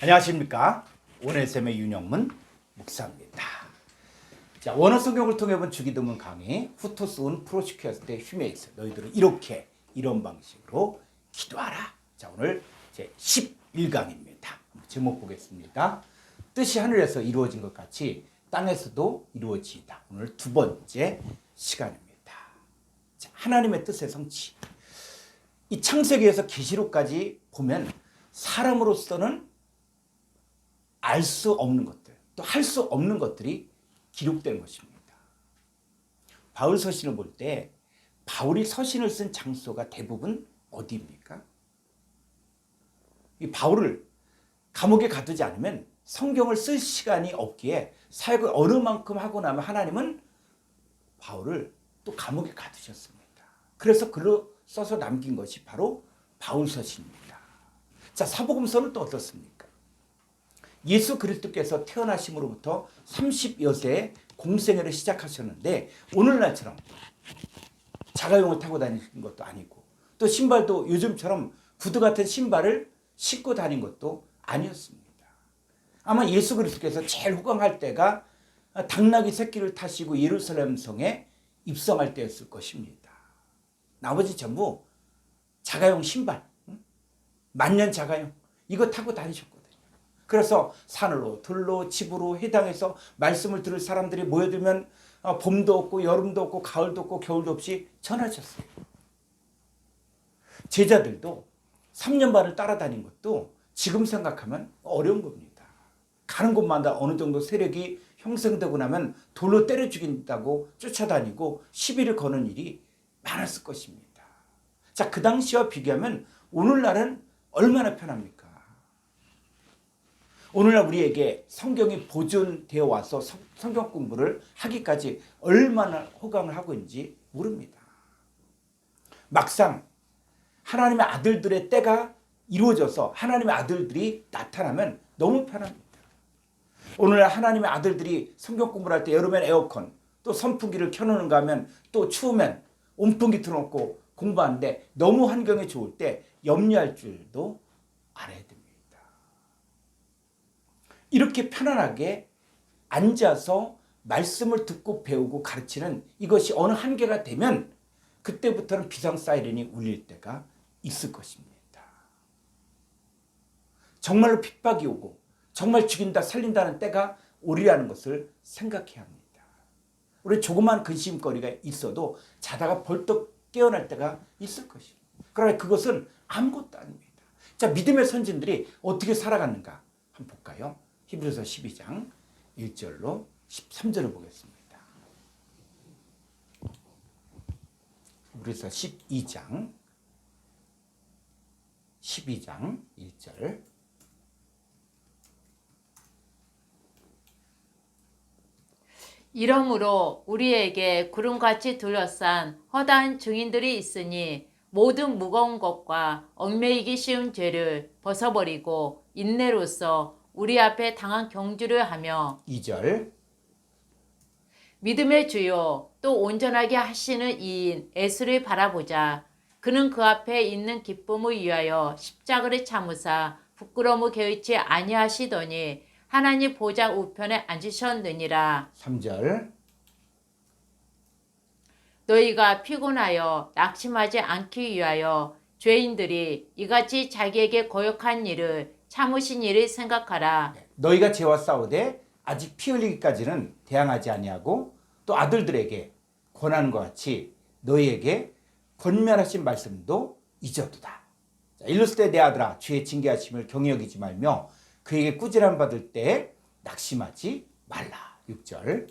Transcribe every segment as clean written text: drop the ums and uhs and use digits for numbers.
안녕하십니까. 원해샘의 윤영문 목사입니다. 자, 원어 성경을 통해 본 주기도문 강의 후토스 온 프로시큐어스의 힘에 있어 너희들은 이렇게 이런 방식으로 기도하라. 자, 오늘 제 11강입니다. 제목 보겠습니다. 뜻이 하늘에서 이루어진 것 같이 땅에서도 이루어지이다. 오늘 두 번째 시간입니다. 자, 하나님의 뜻의 성취. 이 창세기에서 계시록까지 보면 사람으로서는 알 수 없는 것들, 또 할 수 없는 것들이 기록된 것입니다. 바울 서신을 볼 때 바울이 서신을 쓴 장소가 대부분 어디입니까? 이 바울을 감옥에 가두지 않으면 성경을 쓸 시간이 없기에 사역을 어느 만큼 하고 나면 하나님은 바울을 또 감옥에 가두셨습니다. 그래서 글로 써서 남긴 것이 바로 바울 서신입니다. 자, 사복음서는 또 어떻습니까? 예수 그리스도께서 태어나심으로부터 30여 세의 공생애를 시작하셨는데 오늘날처럼 자가용을 타고 다니는 것도 아니고 또 신발도 요즘처럼 구두 같은 신발을 신고 다닌 것도 아니었습니다. 아마 예수 그리스도께서 제일 호강할 때가 당나귀 새끼를 타시고 예루살렘 성에 입성할 때였을 것입니다. 나머지 전부 자가용 신발, 만년 자가용 이거 타고 다니셨거든요. 그래서 산으로 들로 집으로 해당해서 말씀을 들을 사람들이 모여들면 봄도 없고 여름도 없고 가을도 없고 겨울도 없이 전하셨어요. 제자들도 3년 반을 따라다닌 것도 지금 생각하면 어려운 겁니다. 가는 곳마다 어느 정도 세력이 형성되고 나면 돌로 때려 죽인다고 쫓아다니고 시비를 거는 일이 많았을 것입니다. 자, 그 당시와 비교하면 오늘날은 얼마나 편합니까? 오늘날 우리에게 성경이 보존되어 와서 성경 공부를 하기까지 얼마나 호강을 하고 있는지 모릅니다. 막상 하나님의 아들들의 때가 이루어져서 하나님의 아들들이 나타나면 너무 편합니다. 오늘날 하나님의 아들들이 성경 공부를 할 때 여름엔 에어컨 또 선풍기를 켜놓는가 하면 또 추우면 온풍기 틀어놓고 공부하는데 너무 환경이 좋을 때 염려할 줄도 알아야 됩니다. 이렇게 편안하게 앉아서 말씀을 듣고 배우고 가르치는 이것이 어느 한계가 되면 그때부터는 비상 사이렌이 울릴 때가 있을 것입니다. 정말로 핍박이 오고 정말 죽인다 살린다는 때가 오리라는 것을 생각해야 합니다. 우리 조그만 근심거리가 있어도 자다가 벌떡 깨어날 때가 있을 것입니다. 그러나 그것은 아무것도 아닙니다. 자, 믿음의 선진들이 어떻게 살아갔는가 한번 볼까요? 히브리서 12장 1절로 13절을 보겠습니다. 히브리서 12장 1절 이러므로 우리에게 구름같이 둘러싼 허다한 증인들이 있으니 모든 무거운 것과 얽매이기 쉬운 죄를 벗어버리고 인내로써 우리 앞에 당한 경주를 하며 2절 믿음의 주요 또 온전하게 하시는 이인 예수를 바라보자. 그는 그 앞에 있는 기쁨을 위하여 십자가를 참으사 부끄러움을 개의치 아니하시더니 하나님 보좌 우편에 앉으셨느니라. 3절 너희가 피곤하여 낙심하지 않기 위하여 죄인들이 이같이 자기에게 거역한 일을 참으신 일을 생각하라. 너희가 죄와 싸우되 아직 피 흘리기까지는 대항하지 아니하고 또 아들들에게 권하는 것 같이 너희에게 권면하신 말씀도 잊어두다. 일렀을 때 내 아들아 주의 징계하심을 경히 여기지 말며 그에게 꾸지람 받을 때 낙심하지 말라. 6절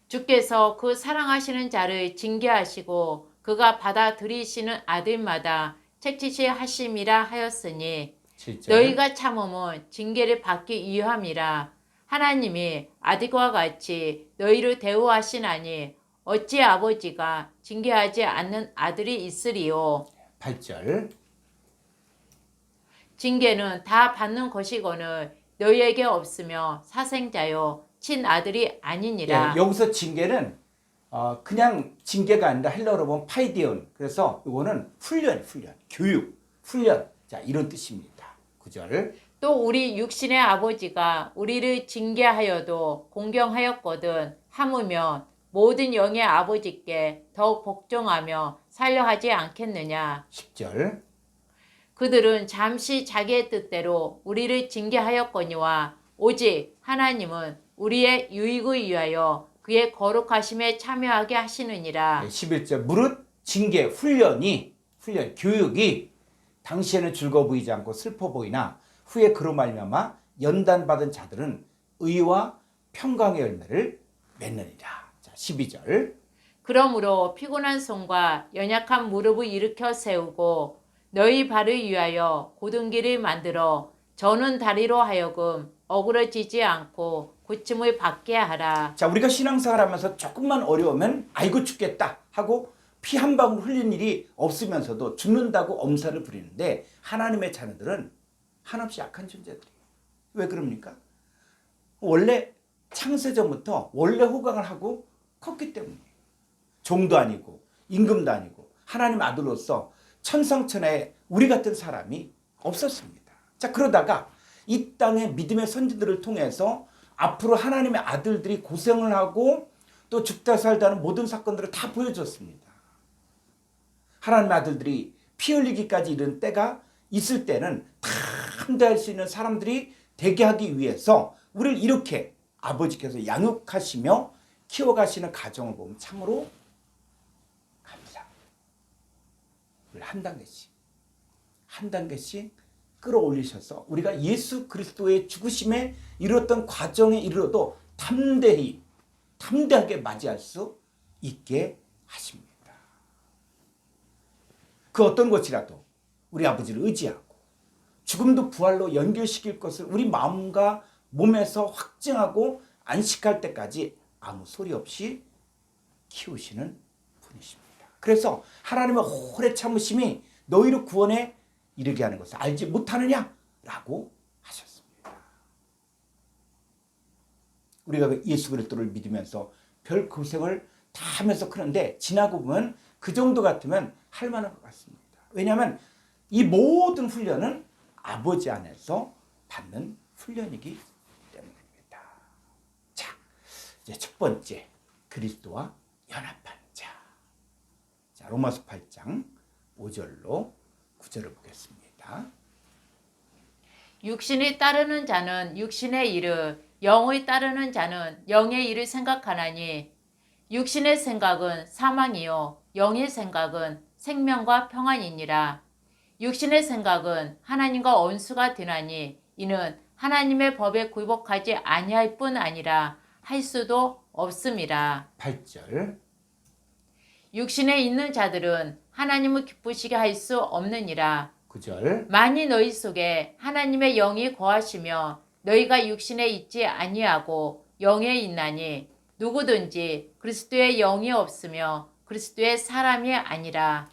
주께서 그 사랑하시는 자를 징계하시고 그가 받아들이시는 아들마다 책짓이 하심이라 하였으니 7절 너희가 참음은 징계를 받기 위함이라. 하나님이 아들과 같이 너희를 대우하시나니 어찌 아버지가 징계하지 않는 아들이 있으리요. 8절 징계는 다 받는 것이거늘 너희에게 없으며 사생자요 친아들이 아니니라. 여기서 징계는 그냥 징계가 아니라 헬라어로 보면 파이디온. 그래서 이거는 훈련, 교육, 훈련. 자, 이런 뜻입니다. 9절. 또 우리 육신의 아버지가 우리를 징계하여도 공경하였거든 하무며 모든 영의 아버지께 더욱 복종하며 살려 하지 않겠느냐. 10절. 그들은 잠시 자기의 뜻대로 우리를 징계하였거니와 오직 하나님은 우리의 유익을 위하여 그의 거룩하심에 참여하게 하시느니라. 11절. 무릇 징계, 훈련, 교육이 당시에는 즐거워 보이지 않고 슬퍼 보이나 후에 그로 말미암아 연단받은 자들은 의와 평강의 열매를 맺느니라. 자, 12절. 그러므로 피곤한 손과 연약한 무릎을 일으켜 세우고 너희 발을 위하여 곧은 길을 만들어 저는 다리로 하여금 어그러지지 않고 고침을 받게 하라. 자, 우리가 신앙생활 하면서 조금만 어려우면 아이고 죽겠다 하고 피 한 방울 흘린 일이 없으면서도 죽는다고 엄살을 부리는데 하나님의 자녀들은 한없이 약한 존재들이에요. 왜 그럽니까? 원래 창세전부터 원래 호강을 하고 컸기 때문이에요. 종도 아니고 임금도 아니고 하나님 아들로서 천상천하에 우리 같은 사람이 없었습니다. 자, 그러다가 이 땅의 믿음의 선지들을 통해서 앞으로 하나님의 아들들이 고생을 하고 또 죽다 살다는 모든 사건들을 다 보여줬습니다. 하나님의 아들들이 피 흘리기까지 이른 때가 있을 때는 다 함대할 수 있는 사람들이 되게 하기 위해서 우리를 이렇게 아버지께서 양육하시며 키워가시는 가정을 보면 참으로 감사합니다. 우리 한 단계씩 끌어올리셔서 우리가 예수 그리스도의 죽으심에 이르렀던 과정에 이르러도 담대하게 맞이할 수 있게 하십니다. 그 어떤 것이라도 우리 아버지를 의지하고 죽음도 부활로 연결시킬 것을 우리 마음과 몸에서 확증하고 안식할 때까지 아무 소리 없이 키우시는 분이십니다. 그래서 하나님의 오래 참으심이 너희를 구원에 이르게 하는 것을 알지 못하느냐라고 하셨습니다. 우리가 예수 그리스도를 믿으면서 별 고생을 다 하면서 크는데 지나고 보면 그 정도 같으면 할 만한 것 같습니다. 왜냐하면 이 모든 훈련은 아버지 안에서 받는 훈련이기 때문입니다. 자, 이제 첫 번째 그리스도와 연합한 자. 자, 로마서 8장 5절로 9절을 보겠습니다. 육신이 따르는 자는 육신의 일을, 영의 따르는 자는 영의 일을 생각하나니 육신의 생각은 사망이요 영의 생각은 생명과 평안이니라. 육신의 생각은 하나님과 원수가 되나니 이는 하나님의 법에 굴복하지 아니할 뿐 아니라 할 수도 없음이라. 8절. 육신에 있는 자들은 하나님을 기쁘시게 할 수 없느니라. 9절. 만일 너희 속에 하나님의 영이 거하시며 너희가 육신에 있지 아니하고 영에 있나니 누구든지 그리스도의 영이 없으며 그리스도의 사람이 아니라.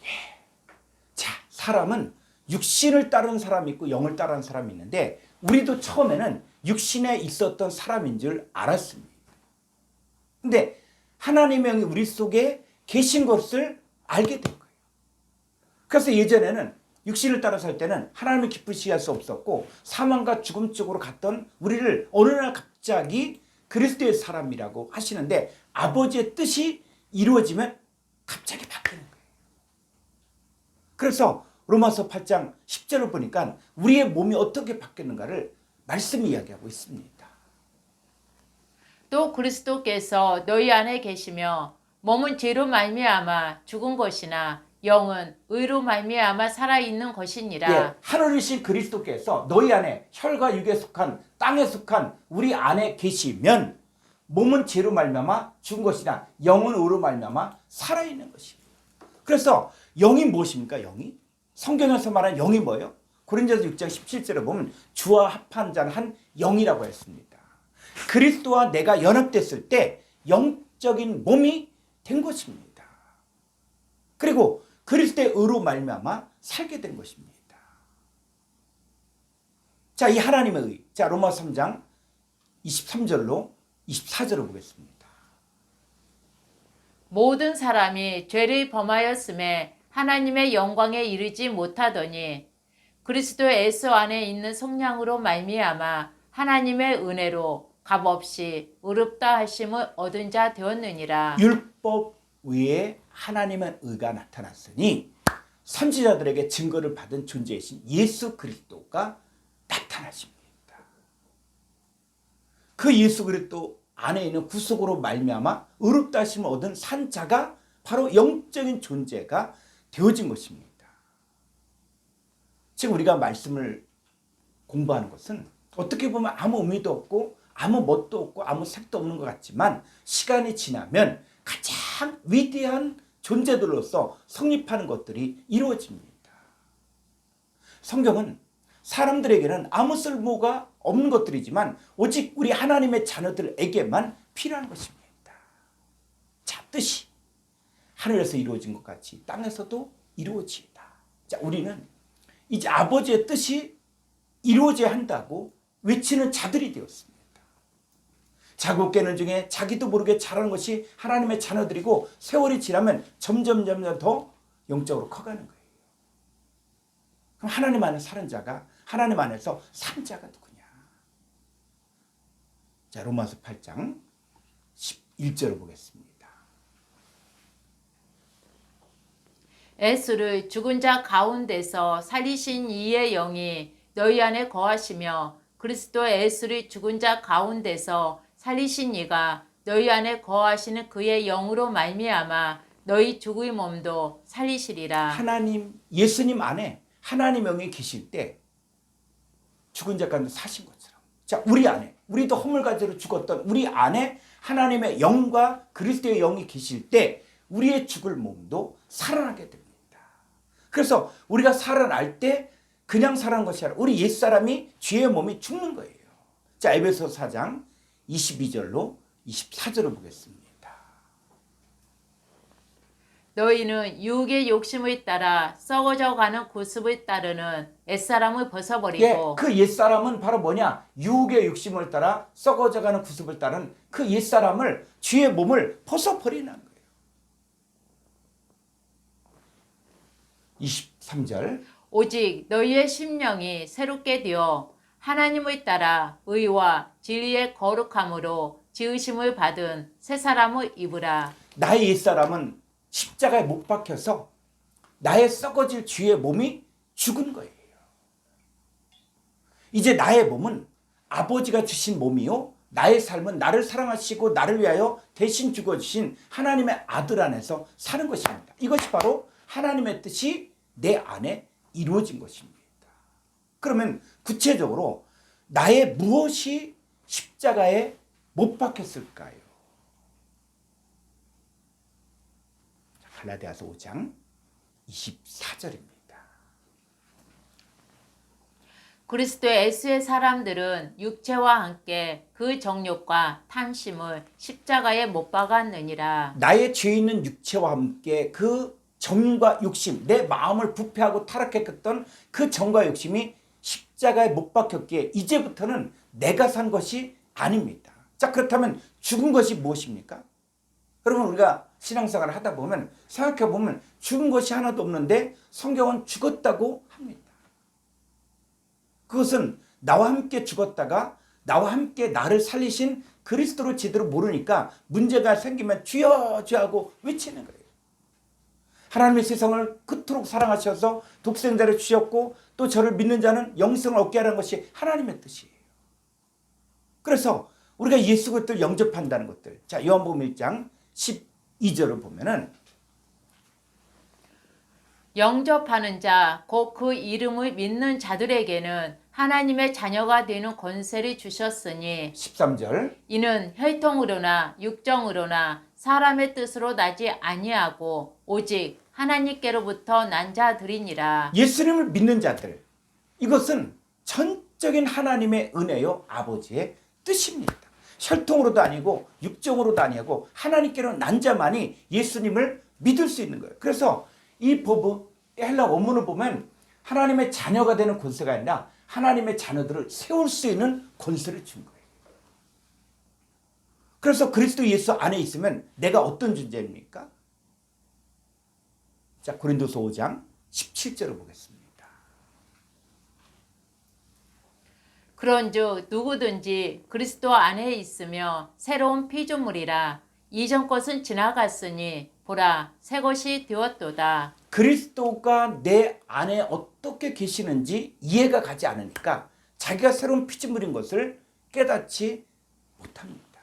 자, 사람은 육신을 따르는 사람이 있고 영을 따르는 사람이 있는데 우리도 처음에는 육신에 있었던 사람인 줄 알았습니다. 근데 하나님의 영이 우리 속에 계신 것을 알게 된 거예요. 그래서 예전에는 육신을 따라 살 때는 하나님을 기쁘시게 할 수 없었고 사망과 죽음 쪽으로 갔던 우리를 어느 날 갑자기 그리스도의 사람이라고 하시는데 아버지의 뜻이 이루어지면 갑자기 바뀌는 거예요. 그래서 로마서 8장 10절을 보니까 우리의 몸이 어떻게 바뀌는가를 말씀이 이야기하고 있습니다. 또 그리스도께서 너희 안에 계시며 몸은 죄로 말미암아 죽은 것이나 영은 의로 말미암아 살아있는 것이니라. 예, 하늘이신 그리스도께서 너희 안에 혈과 육에 속한 땅에 속한 우리 안에 계시면 몸은 죄로 말미암아 죽은 것이나 영은 의로 말미암아 살아있는 것입니다. 그래서 영이 무엇입니까? 영이? 성경에서 말하는 영이 뭐예요? 고린도서 6장 17절에 보면 주와 합한 자는 한 영이라고 했습니다. 그리스도와 내가 연합됐을 때 영적인 몸이 된 것입니다. 그리고 그리스도의 의로 말미암아 살게 된 것입니다. 자, 이 하나님의 의. 자, 로마 3장 23절로 24절을 보겠습니다. 모든 사람이 죄를 범하였음에 하나님의 영광에 이르지 못하더니 그리스도 예수 안에 있는 성령으로 말미암아 하나님의 은혜로 값없이 의롭다 하심을 얻은 자 되었느니라. 율법 외에 하나님의 의가 나타났으니 선지자들에게 증거를 받은 존재이신 예수 그리스도가 나타나십니다. 그 예수 그리스도 안에 있는 구속으로 말미암아 의롭다 하심을 얻은 산 자가 바로 영적인 존재가 되어진 것입니다. 지금 우리가 말씀을 공부하는 것은 어떻게 보면 아무 의미도 없고 아무 멋도 없고 아무 색도 없는 것 같지만 시간이 지나면 가장 위대한 존재들로서 성립하는 것들이 이루어집니다. 성경은 사람들에게는 아무 쓸모가 없는 것들이지만 오직 우리 하나님의 자녀들에게만 필요한 것입니다. 자, 뜻이 하늘에서 이루어진 것 같이 땅에서도 이루어지다. 자, 우리는 이제 아버지의 뜻이 이루어져야 한다고 외치는 자들이 되었습니다. 자고 깨는 중에 자기도 모르게 자라는 것이 하나님의 자녀들이고 세월이 지나면 점점 더 영적으로 커가는 거예요. 그럼 하나님 안에 사는 자가 하나님 안에서 산 자가 누구냐? 자, 로마서 8장 11절을 보겠습니다. 예수를 죽은 자 가운데서 살리신 이의 영이 너희 안에 거하시며 그리스도 예수를 죽은 자 가운데서 살리신 이가 너희 안에 거하시는 그의 영으로 말미암아 너희 죽의 몸도 살리시리라. 하나님 예수님 안에 하나님 영이 계실 때 죽은 자 가운데 사신 것처럼, 자, 우리 안에 우리도 허물가지로 죽었던 우리 안에 하나님의 영과 그리스도의 영이 계실 때 우리의 죽을 몸도 살아나게 됩니다. 그래서 우리가 살아날 때 그냥 살아난 것이 아니라 우리 옛사람이 죄의 몸이 죽는 거예요. 자, 에베소 4장 22절로 24절을 보겠습니다. 너희는 유혹의 욕심을 따라 썩어져 가는 구습을 따르는 옛사람을 벗어버리고 그 옛사람은 바로 뭐냐? 유혹의 욕심을 따라 썩어져가는 구습을 따른 그 옛사람을, 죄의 몸을 벗어버리는 거예요. 23절. 오직 너희의 심령이 새롭게 되어 하나님을 따라 의와 진리의 거룩함으로 지으심을 받은 새 사람을 입으라. 나의 옛사람은 십자가에 못 박혀서 나의 썩어질 죄의 몸이 죽은 거예요. 이제 나의 몸은 아버지가 주신 몸이요, 나의 삶은 나를 사랑하시고 나를 위하여 대신 죽어주신 하나님의 아들 안에서 사는 것입니다. 이것이 바로 하나님의 뜻이 내 안에 이루어진 것입니다. 그러면 구체적으로 나의 무엇이 십자가에 못 박혔을까요? 갈라디아서 5장 24절입니다. 그리스도 예수의 사람들은 육체와 함께 그 정욕과 탐심을 십자가에 못 박았느니라. 나의 죄 있는 육체와 함께 그 정과 욕심, 내 마음을 부패하고 타락했던 그 정과 욕심이 십자가에 못 박혔기에 이제부터는 내가 산 것이 아닙니다. 자, 그렇다면 죽은 것이 무엇입니까? 여러분, 우리가 신앙생활을 하다 보면 생각해 보면 죽은 것이 하나도 없는데 성경은 죽었다고 합니다. 그것은 나와 함께 죽었다가 나와 함께 나를 살리신 그리스도를 제대로 모르니까 문제가 생기면 주여 주여 하고 외치는 거예요. 하나님의 세상을 그토록 사랑하셔서 독생자를 주셨고 또 저를 믿는 자는 영생을 얻게 하라는 것이 하나님의 뜻이에요. 그래서 우리가 예수 그리스도를 영접한다는 것들, 자, 요한복음 1장 12절을 보면은 영접하는 자, 곧 그 이름을 믿는 자들에게는 하나님의 자녀가 되는 권세를 주셨으니 13절 이는 혈통으로나 육정으로나 사람의 뜻으로 나지 아니하고 오직 하나님께로부터 난 자들이니라. 예수님을 믿는 자들, 이것은 전적인 하나님의 은혜요 아버지의 뜻입니다. 혈통으로도 아니고 육정으로도 아니고 하나님께로 난 자만이 예수님을 믿을 수 있는 거예요. 그래서 이 법의 헬라 원문을 보면 하나님의 자녀가 되는 권세가 아니라 하나님의 자녀들을 세울 수 있는 권세를 준 거예요. 그래서 그리스도 예수 안에 있으면 내가 어떤 존재입니까? 자, 고린도서 5장 17절을 보겠습니다. 그런즉 누구든지 그리스도 안에 있으며 새로운 피조물이라. 이전 것은 지나갔으니 보라 새 것이 되었도다. 그리스도가 내 안에 어떻게 계시는지 이해가 가지 않으니까 자기가 새로운 피조물인 것을 깨닫지 못합니다.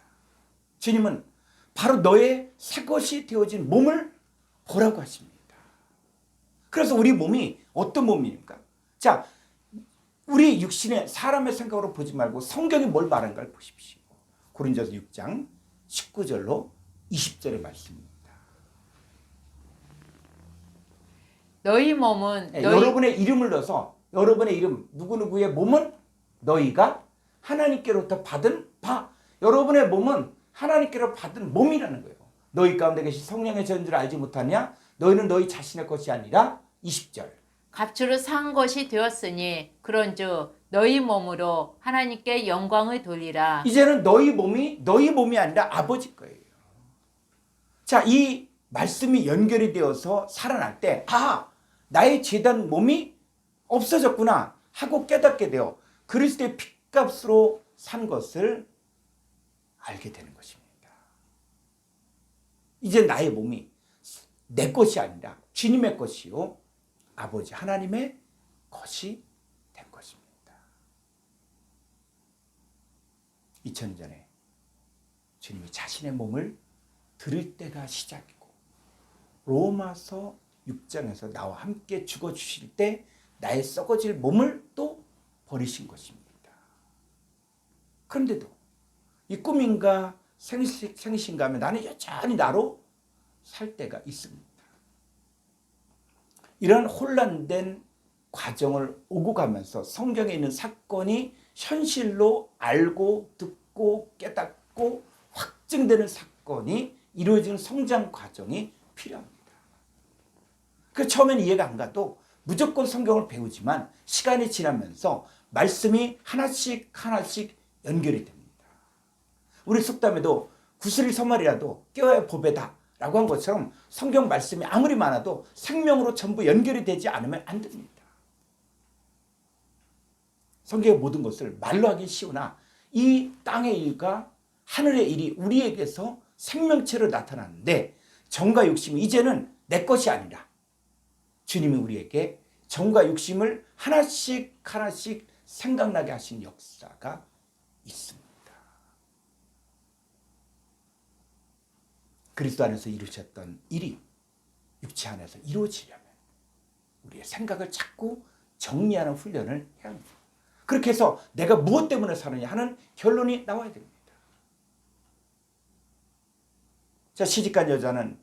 주님은 바로 너의 새 것이 되어진 몸을 보라고 하십니다. 그래서 우리 몸이 어떤 몸입니까? 자, 우리 육신의 사람의 생각으로 보지 말고 성경이 뭘 말하는가를 보십시오. 고린도서 6장 19절로 20절의 말씀입니다. 너희 몸은 여러분의 이름을 넣어서 여러분의 이름 누구누구의 몸은 너희가 하나님께로부터 받은 바. 여러분의 몸은 하나님께로 받은 몸이라는 거예요. 너희 가운데 계신 성령의 전주를 알지 못하냐? 너희는 너희 자신의 것이 아니라 20절. 값으로 산 것이 되었으니 그런즉 너희 몸으로 하나님께 영광을 돌리라. 이제는 너희 몸이 아니라 아버지 거예요. 자, 이 말씀이 연결이 되어서 살아날 때 나의 죄된 몸이 없어졌구나 하고 깨닫게 되어 그리스도의 핏값으로 산 것을 알게 되는 것입니다. 이제 나의 몸이 내 것이 아니라 주님의 것이요 아버지 하나님의 것이 된 것입니다. 2000년 전에 주님이 자신의 몸을 드릴 때가 시작이고 로마서 6장에서 나와 함께 죽어주실 때 나의 썩어질 몸을 또 버리신 것입니다. 그런데도 이 꿈인가 생신가 하면 나는 여전히 나로 살 때가 있습니다. 이런 혼란된 과정을 오고 가면서 성경에 있는 사건이 현실로 알고 듣고 깨닫고 확증되는 사건이 이루어지는 성장 과정이 필요합니다. 그 처음에는 이해가 안 가도 무조건 성경을 배우지만 시간이 지나면서 말씀이 하나씩 연결이 됩니다. 우리 속담에도 구슬이 서말이라도 껴야 보배다 라고 한 것처럼 성경 말씀이 아무리 많아도 생명으로 전부 연결이 되지 않으면 안 됩니다. 성경의 모든 것을 말로 하기 쉬우나 이 땅의 일과 하늘의 일이 우리에게서 생명체로 나타나는데 정과 욕심이 이제는 내 것이 아니라 주님이 우리에게 정과 욕심을 하나씩 생각나게 하신 역사가 있습니다. 그리스도 안에서 이루셨던 일이 육체 안에서 이루어지려면 우리의 생각을 자꾸 정리하는 훈련을 해야 합니다. 그렇게 해서 내가 무엇 때문에 사느냐 하는 결론이 나와야 됩니다. 자, 시집간 여자는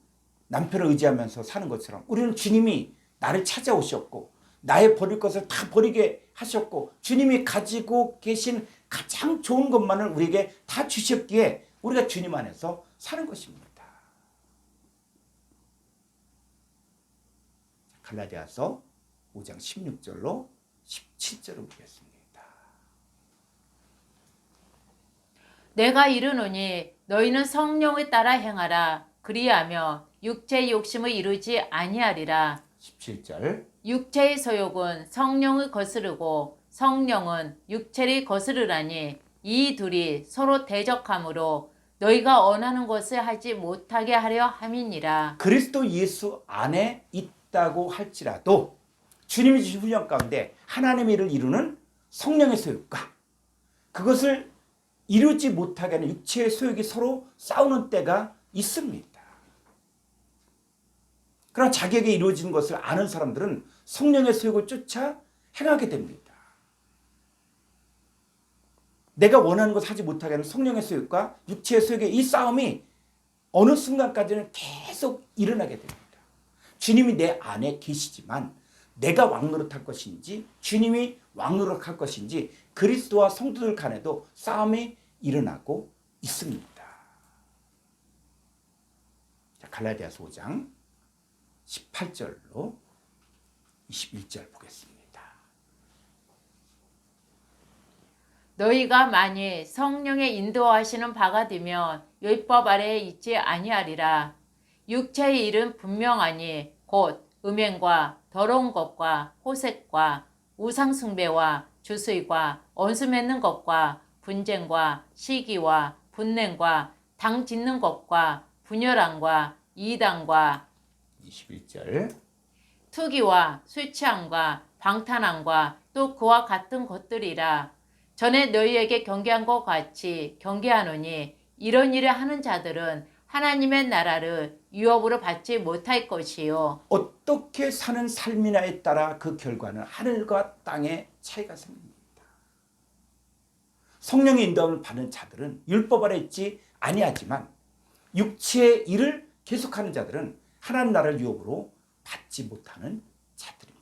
남편을 의지하면서 사는 것처럼 우리는 주님이 나를 찾아오셨고 나의 버릴 것을 다 버리게 하셨고 주님이 가지고 계신 가장 좋은 것만을 우리에게 다 주셨기에 우리가 주님 안에서 사는 것입니다. 갈라디아서 5장 16절로 17절을 보겠습니다. 내가 이르노니 너희는 성령을 따라 행하라. 그리하며 육체의 욕심을 이루지 아니하리라. 17절. 육체의 소욕은 성령을 거스르고 성령은 육체를 거스르라니 이 둘이 서로 대적하므로 너희가 원하는 것을 하지 못하게 하려 함이니라. 그리스도 예수 안에 있다고 할지라도 주님이 주신 훈련 가운데 하나님의 일을 이루는 성령의 소욕과 그것을 이루지 못하게 하는 육체의 소욕이 서로 싸우는 때가 있습니다. 그러나 자기에게 이루어지는 것을 아는 사람들은 성령의 소욕을 쫓아 행하게 됩니다. 내가 원하는 것을 하지 못하게 하는 성령의 소욕과 육체의 소욕의 이 싸움이 어느 순간까지는 계속 일어나게 됩니다. 주님이 내 안에 계시지만 내가 왕노릇할 것인지 주님이 왕노릇할 것인지 그리스도와 성도들 간에도 싸움이 일어나고 있습니다. 자, 갈라디아서 5장 18절로 21절 보겠습니다. 너희가 만일 성령의 인도하시는 바가 되면 율법 아래에 있지 아니하리라. 육체의 일은 분명하니 곧 음행과 더러운 것과 호색과 우상숭배와 주술과 원수 맺는 것과 분쟁과 시기와 분냉과 당 짓는 것과 분열함과 이단과 21절. 투기와 술 취함과 방탕함과 또 그와 같은 것들이라. 전에 너희에게 경계한 것 같이 경계하노니 이런 일을 하는 자들은 하나님의 나라를 유업으로 받지 못할 것이요. 어떻게 사는 삶이냐에 따라 그 결과는 하늘과 땅의 차이가 생깁니다. 성령의 인도함을 받는 자들은 율법 아래 있지 아니하지만 육체의 일을 계속하는 자들은 하나님 나라를 유업으로 받지 못하는 자들입니다.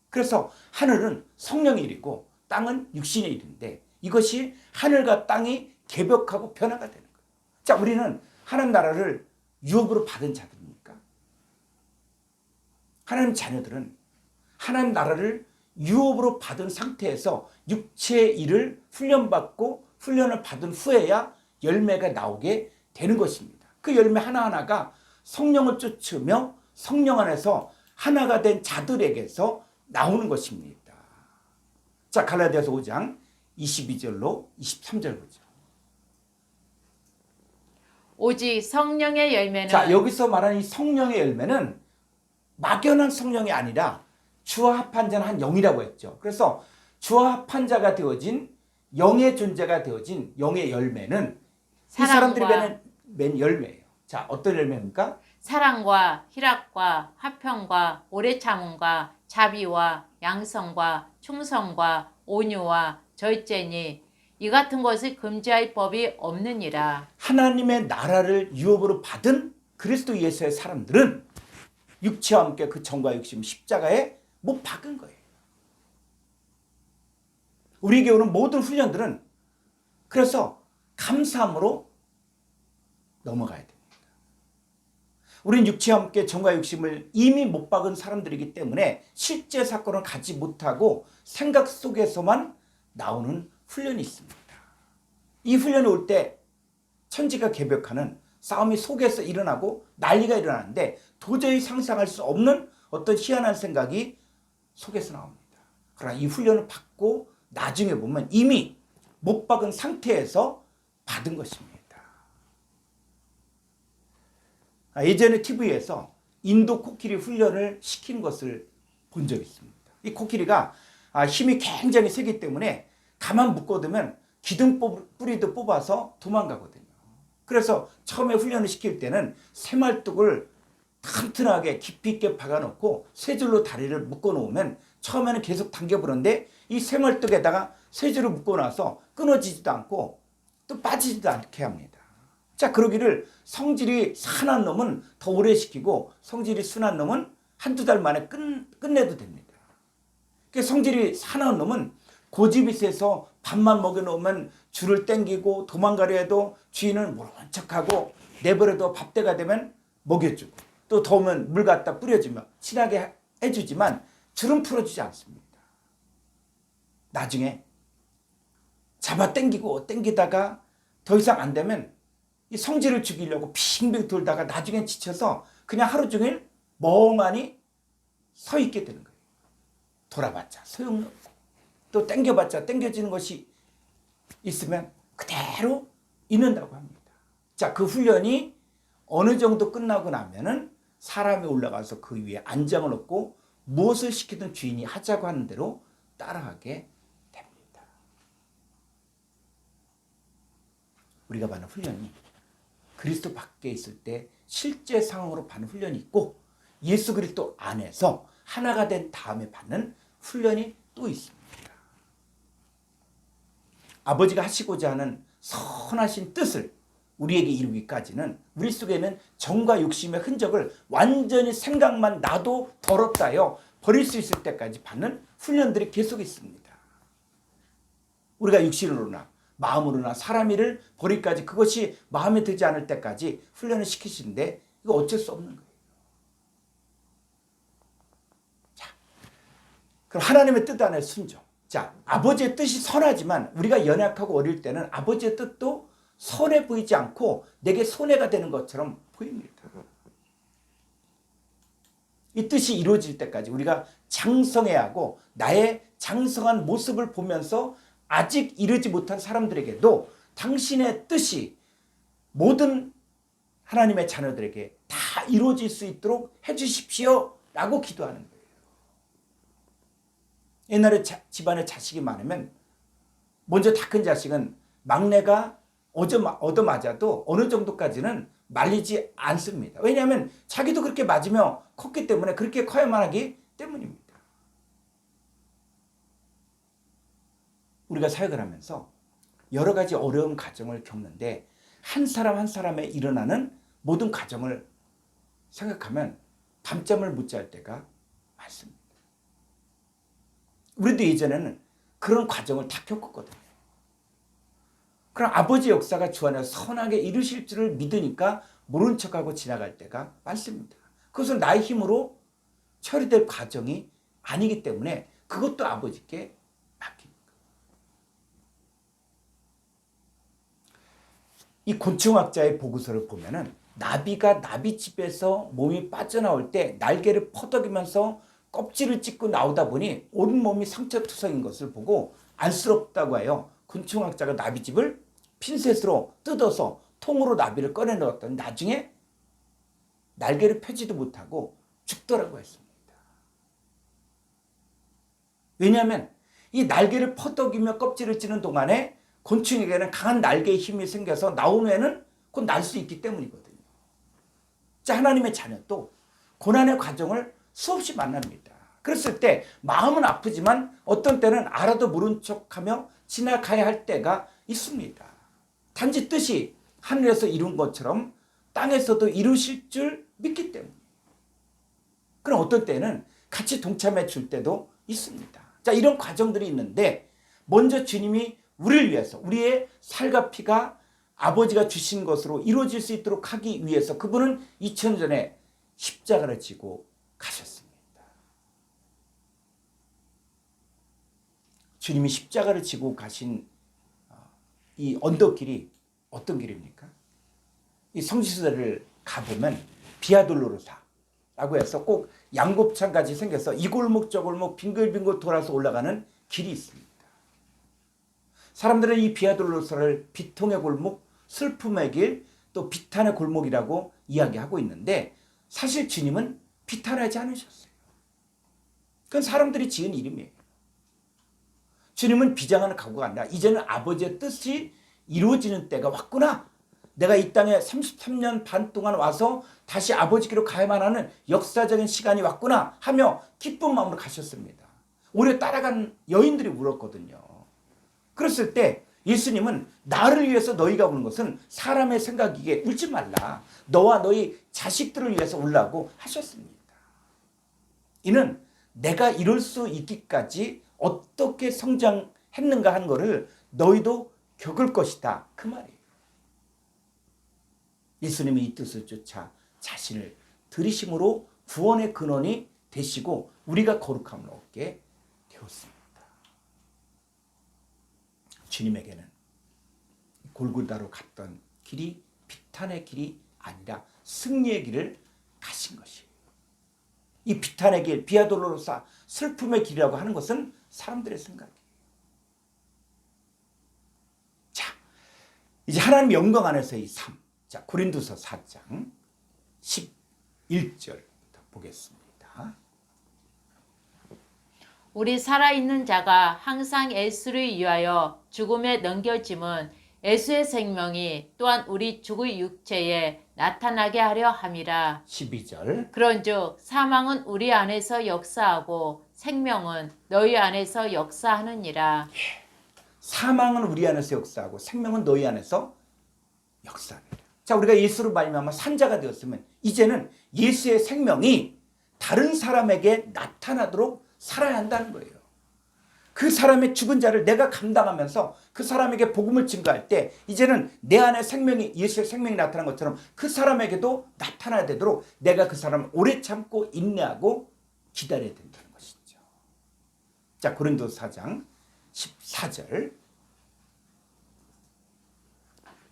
그래서 하늘은 성령의 일이고 땅은 육신의 일인데 이것이 하늘과 땅이 개벽하고 변화가 되는 거예요. 자, 우리는 하나님 나라를 유업으로 받은 자들입니까? 하나님 자녀들은 하나님 나라를 유업으로 받은 상태에서 육체의 일을 훈련받고 훈련을 받은 후에야 열매가 나오게 되는 것입니다. 그 열매 하나하나가 성령을 쫓으며 성령 안에서 하나가 된 자들에게서 나오는 것입니다. 자, 갈라디아서 5장 22절로 23절 보죠. 오직 성령의 열매는 자, 여기서 말하는 이 성령의 열매는 막연한 성령이 아니라 주와 합한 자는 한 영이라고 했죠. 그래서 주와 합한 자가 되어진 영의 존재가 되어진 영의 열매는 이 사람들이 맺는 열매예요. 자, 어떤 열매입니까? 사랑과 희락과 화평과 오래 참음과 자비와 양성과 충성과 온유와 절제니 이 같은 것을 금지할 법이 없느니라. 하나님의 나라를 유업으로 받은 그리스도 예수의 사람들은 육체와 함께 그 정과 육심 십자가에 못 박은 거예요. 우리에게 오는 모든 훈련들은 그래서 감사함으로 넘어가야 됩니다. 우린 육체와 함께 정과 육심을 이미 못 박은 사람들이기 때문에 실제 사건을 가지 못하고 생각 속에서만 나오는 훈련이 있습니다. 이 훈련이 올 때 천지가 개벽하는 싸움이 속에서 일어나고 난리가 일어나는데 도저히 상상할 수 없는 어떤 희한한 생각이 속에서 나옵니다. 그러나 이 훈련을 받고 나중에 보면 이미 못 박은 상태에서 받은 것입니다. 예전에 TV에서 인도 코끼리 훈련을 시킨 것을 본 적이 있습니다. 이 코끼리가 힘이 굉장히 세기 때문에 가만 묶어두면 기둥 뿌리도 뽑아서 도망가거든요. 그래서 처음에 훈련을 시킬 때는 새말뚝을 튼튼하게 깊이 있게 박아놓고 세 줄로 다리를 묶어놓으면 처음에는 계속 당겨보는데 이 새말뚝에다가 세 줄을 묶어놔서 끊어지지도 않고 또 빠지지도 않게 합니다. 자, 그러기를 성질이 산한 놈은 더 오래 시키고 성질이 순한 놈은 한두 달 만에 끝내도 됩니다. 성질이 산한 놈은 고집이 세서 밥만 먹여놓으면 줄을 땡기고 도망가려 해도 주인은 모른 척하고 내버려둬 밥때가 되면 먹여주고 또 더우면 물 갖다 뿌려주며 친하게 해주지만 줄은 풀어주지 않습니다. 나중에 잡아 땡기다가 더 이상 안 되면 이 성질을 죽이려고 빙빙 돌다가 나중에 지쳐서 그냥 하루 종일 멍하니 서 있게 되는 거예요. 돌아봤자 소용없고 또 땡겨봤자 땡겨지는 것이 있으면 그대로 있는다고 합니다. 자, 그 훈련이 어느 정도 끝나고 나면은 사람이 올라가서 그 위에 안장을 얻고 무엇을 시키든 주인이 하자고 하는 대로 따라하게 됩니다. 우리가 받는 훈련이 그리스도 밖에 있을 때 실제 상황으로 받는 훈련이 있고 예수 그리스도 안에서 하나가 된 다음에 받는 훈련이 또 있습니다. 아버지가 하시고자 하는 선하신 뜻을 우리에게 이루기까지는 우리 속에는 정과 욕심의 흔적을 완전히 생각만 나도 더럽다요 버릴 수 있을 때까지 받는 훈련들이 계속 있습니다. 우리가 육신으로나 마음으로나 사람 일을 버리기까지 그것이 마음에 들지 않을 때까지 훈련을 시키시는데 이거 어쩔 수 없는 거예요. 자, 그럼 하나님의 뜻 안에 순종. 자, 아버지의 뜻이 선하지만 우리가 연약하고 어릴 때는 아버지의 뜻도 선해 보이지 않고 내게 손해가 되는 것처럼 보입니다. 이 뜻이 이루어질 때까지 우리가 장성해야 하고 나의 장성한 모습을 보면서 아직 이르지 못한 사람들에게도 당신의 뜻이 모든 하나님의 자녀들에게 다 이루어질 수 있도록 해주십시오 라고 기도하는 거예요. 옛날에 집안에 자식이 많으면 먼저 다 큰 자식은 막내가 얻어맞아도 어느 정도까지는 말리지 않습니다. 왜냐하면 자기도 그렇게 맞으며 컸기 때문에 그렇게 커야만 하기 때문입니다. 우리가 사역을 하면서 여러 가지 어려운 가정을 겪는데 한 사람 한 사람에 일어나는 모든 가정을 생각하면 밤잠을 못 잘 때가 많습니다. 우리도 예전에는 그런 과정을 다 겪었거든요. 그럼 아버지 역사가 주 안에 선하게 이루실 줄을 믿으니까 모른 척하고 지나갈 때가 많습니다. 그것은 나의 힘으로 처리될 과정이 아니기 때문에 그것도 아버지께 맡깁니다. 이 곤충학자의 보고서를 보면은 나비가 나비집에서 몸이 빠져나올 때 날개를 퍼덕이면서 껍질을 찢고 나오다 보니 온몸이 상처투성인 것을 보고 안쓰럽다고 해요. 곤충학자가 나비집을 핀셋으로 뜯어서 통으로 나비를 꺼내 넣었더니 나중에 날개를 펴지도 못하고 죽더라고 했습니다. 왜냐하면 이 날개를 퍼덕이며 껍질을 찌는 동안에 곤충에게는 강한 날개의 힘이 생겨서 나온 후에는 곧 날 수 있기 때문이거든요. 자, 하나님의 자녀도 고난의 과정을 수없이 만납니다. 그랬을 때 마음은 아프지만 어떤 때는 알아도 모른 척하며 지나가야 할 때가 있습니다. 단지 뜻이 하늘에서 이룬 것처럼 땅에서도 이루실 줄 믿기 때문에. 그럼 어떤 때는 같이 동참해 줄 때도 있습니다. 자, 이런 과정들이 있는데 먼저 주님이 우리를 위해서 우리의 살과 피가 아버지가 주신 것으로 이루어질 수 있도록 하기 위해서 그분은 2000년 전에 십자가를 지고 가셨습니다. 주님이 십자가를 지고 가신 이 언덕길이 어떤 길입니까? 이 성지순례를 가보면 비아돌로로사라고 해서 꼭 양곱창같이 생겨서 이 골목 저 골목 빙글빙글 돌아서 올라가는 길이 있습니다. 사람들은 이 비아돌로로사를 비통의 골목, 슬픔의 길, 또 비탄의 골목이라고 이야기하고 있는데 사실 주님은 비탄하지 않으셨어요. 그건 사람들이 지은 이름이에요. 주님은 비장하는 각오가 아니라 이제는 아버지의 뜻이 이루어지는 때가 왔구나. 내가 이 땅에 33년 반 동안 와서 다시 아버지께로 가야만 하는 역사적인 시간이 왔구나 하며 기쁜 마음으로 가셨습니다. 오래 따라간 여인들이 울었거든요. 그랬을 때 예수님은 나를 위해서 너희가 우는 것은 사람의 생각이기에 울지 말라. 너와 너희 자식들을 위해서 울라고 하셨습니다. 이는 내가 이룰 수 있기까지 어떻게 성장했는가 하는 것을 너희도 겪을 것이다. 그 말이에요. 예수님이 이 뜻을 쫓아 자신을 들이심으로 구원의 근원이 되시고 우리가 거룩함을 얻게 되었습니다. 주님에게는 골고다로 갔던 길이 비탄의 길이 아니라 승리의 길을 가신 것이에요. 이 비탄의 길, 비아돌로로사, 슬픔의 길이라고 하는 것은 사람들의 생각이에요. 자, 이제 하나님 영광 안에서의 삶. 자, 고린도서 4장 11절부터 보겠습니다. 우리 살아있는 자가 항상 예수를 위하여 죽음에 넘겨짐은 예수의 생명이 또한 우리 죽의 육체에 나타나게 하려 함이라. 12절. 그런즉 사망은 우리 안에서 역사하고 생명은 너희 안에서 역사하느니라. 사망은 우리 안에서 역사하고 생명은 너희 안에서 역사합니다. 자, 우리가 예수로 말미암아 산자가 되었으면 이제는 예수의 생명이 다른 사람에게 나타나도록 살아야 한다는 거예요. 그 사람의 죽은 자를 내가 감당하면서 그 사람에게 복음을 증거할 때 이제는 내 안에 생명이 예수의 생명이 나타난 것처럼 그 사람에게도 나타나야 되도록 내가 그 사람을 오래 참고 인내하고 기다려야 된다는 것이죠. 자, 고린도서 4장 14절.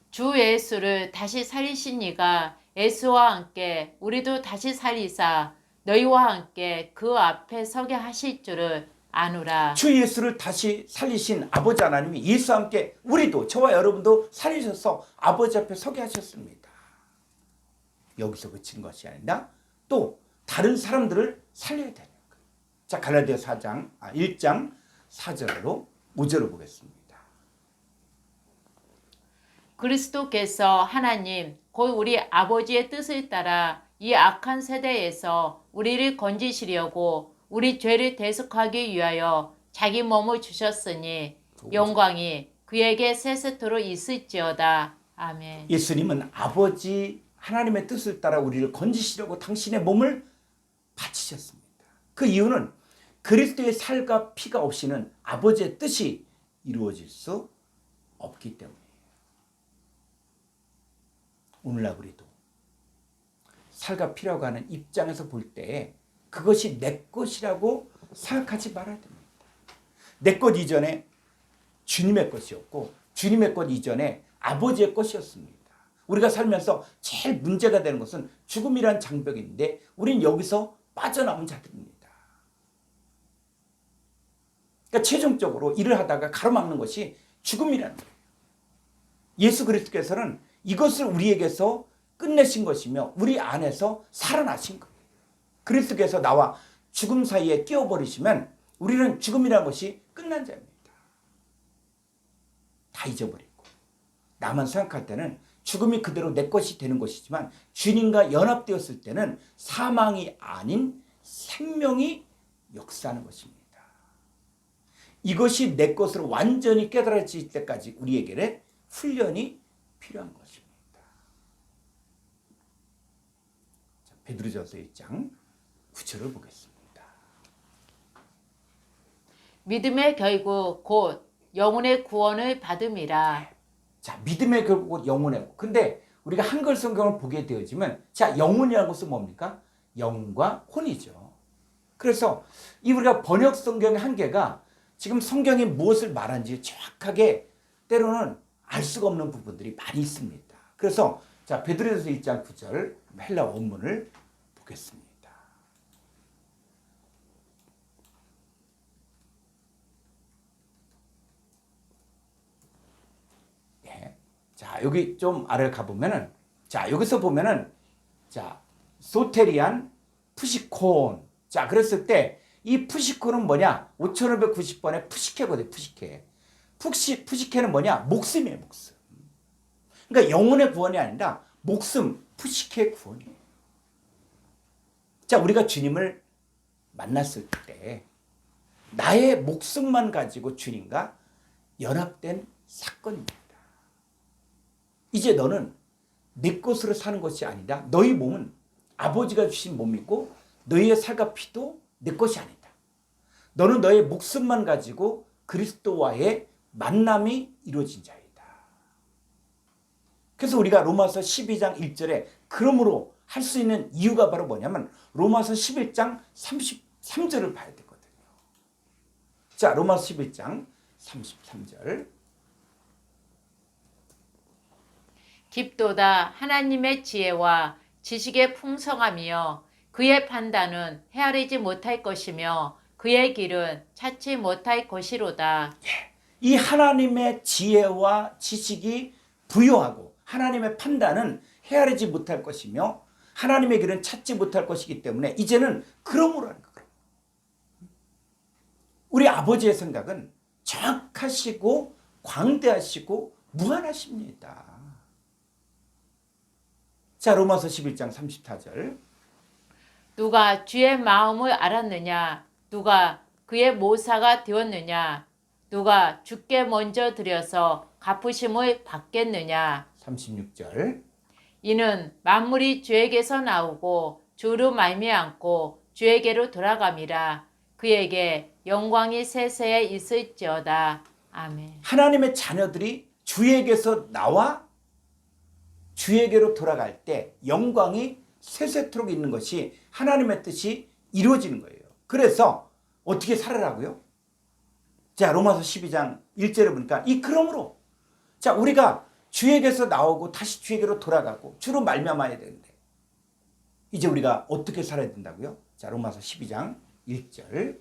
주 예수를 다시 살리신 이가 예수와 함께 우리도 다시 살리사 너희와 함께 그 앞에 서게 하실 줄을 아노라. 주 예수를 다시 살리신 아버지 하나님이 예수와 함께 우리도, 저와 여러분도 살리셔서 아버지 앞에 서게 하셨습니다. 여기서 그친 것이 아니라 또 다른 사람들을 살려야 되는 거예요. 자, 갈라디아 1장 4절로 5절을 보겠습니다. 그리스도께서 하나님 곧 우리 아버지의 뜻을 따라 이 악한 세대에서 우리를 건지시려고 우리 죄를 대속하기 위하여 자기 몸을 주셨으니 영광이 그에게 세세토록 있을지어다. 아멘. 예수님은 아버지 하나님의 뜻을 따라 우리를 건지시려고 당신의 몸을 바치셨습니다. 그 이유는 그리스도의 살과 피가 없이는 아버지의 뜻이 이루어질 수 없기 때문이에요. 오늘날 우리도 살과 피라고 하는 입장에서 볼 때 그것이 내 것이라고 생각하지 말아야 됩니다. 내 것 이전에 주님의 것이었고 주님의 것 이전에 아버지의 것이었습니다. 우리가 살면서 제일 문제가 되는 것은 죽음이란 장벽인데 우린 여기서 빠져나온 자들입니다. 그러니까 최종적으로 일을 하다가 가로막는 것이 죽음이라는 거예요. 예수 그리스도께서는 이것을 우리에게서 끝내신 것이며 우리 안에서 살아나신 거예요. 그리스도께서 나와 죽음 사이에 끼워버리시면 우리는 죽음이라는 것이 끝난 자입니다. 다 잊어버리고 나만 생각할 때는 죽음이 그대로 내 것이 되는 것이지만 주님과 연합되었을 때는 사망이 아닌 생명이 역사하는 것입니다. 이것이 내 것으로 완전히 깨달아질 때까지 우리에게는 훈련이 필요한 것입니다. 베드로전서 1장 9절을 보겠습니다. 믿음의 결국 곧 영혼의 구원을 받음이라. 자, 믿음의 결국 곧 영혼의 구원. 근데 우리가 한글 성경을 보게 되어지면 자, 영혼이라는 것은 뭡니까? 영과 혼이죠. 그래서 이 우리가 번역 성경의 한계가 지금 성경이 무엇을 말하는지 정확하게 때로는 알 수가 없는 부분들이 많이 있습니다. 그래서 자, 베드로전서 1장 9절 헬라 원문을 보겠습니다. 네. 자, 여기 좀 아래 가보면은 자, 여기서 보면은 자, 소테리안 푸시콘. 자, 그랬을 때 이 푸시콘은 뭐냐? 5590번에 푸시케거든요. 푸시케. 푸시케는 뭐냐? 목숨이에요, 목숨. 그러니까 영혼의 구원이 아니라 목숨, 푸시케의 구원이에요. 자, 우리가 주님을 만났을 때 나의 목숨만 가지고 주님과 연합된 사건입니다. 이제 너는 내 것으로 사는 것이 아니라 너희 몸은 아버지가 주신 몸이고 너희의 살과 피도 내 것이 아니다. 너는 너의 목숨만 가지고 그리스도와의 만남이 이루어진 자이다. 그래서 우리가 로마서 12장 1절에 그러므로 할 수 있는 이유가 바로 뭐냐면 로마서 11장 33절을 봐야 되거든요. 자, 로마서 11장 33절. 깊도다 하나님의 지혜와 지식의 풍성함이여 그의 판단은 헤아리지 못할 것이며 그의 길은 찾지 못할 것이로다. 이 하나님의 지혜와 지식이 부요하고 하나님의 판단은 헤아리지 못할 것이며 하나님의 길은 찾지 못할 것이기 때문에 이제는 그러므로 하는 거예요. 우리 아버지의 생각은 정확하시고 광대하시고 무한하십니다. 자, 로마서 11장 34절. 누가 주의 마음을 알았느냐? 누가 그의 모사가 되었느냐? 누가 주께 먼저 드려서 갚으심을 받겠느냐? 36절. 이는 만물이 주에게서 나오고 주로 말미암고 주에게로 돌아감이라. 그에게 영광이 세세에 있을지어다. 아멘. 하나님의 자녀들이 주에게서 나와 주에게로 돌아갈 때 영광이 세세토록 있는 것이 하나님의 뜻이 이루어지는 거예요. 그래서 어떻게 살아라고요? 자, 로마서 12장 1절에 보니까 그러므로 자, 우리가 주에게서 나오고 다시 주에게로 돌아가고 주로 말미암아야 되는데 이제 우리가 어떻게 살아야 된다고요? 자, 로마서 12장 1절.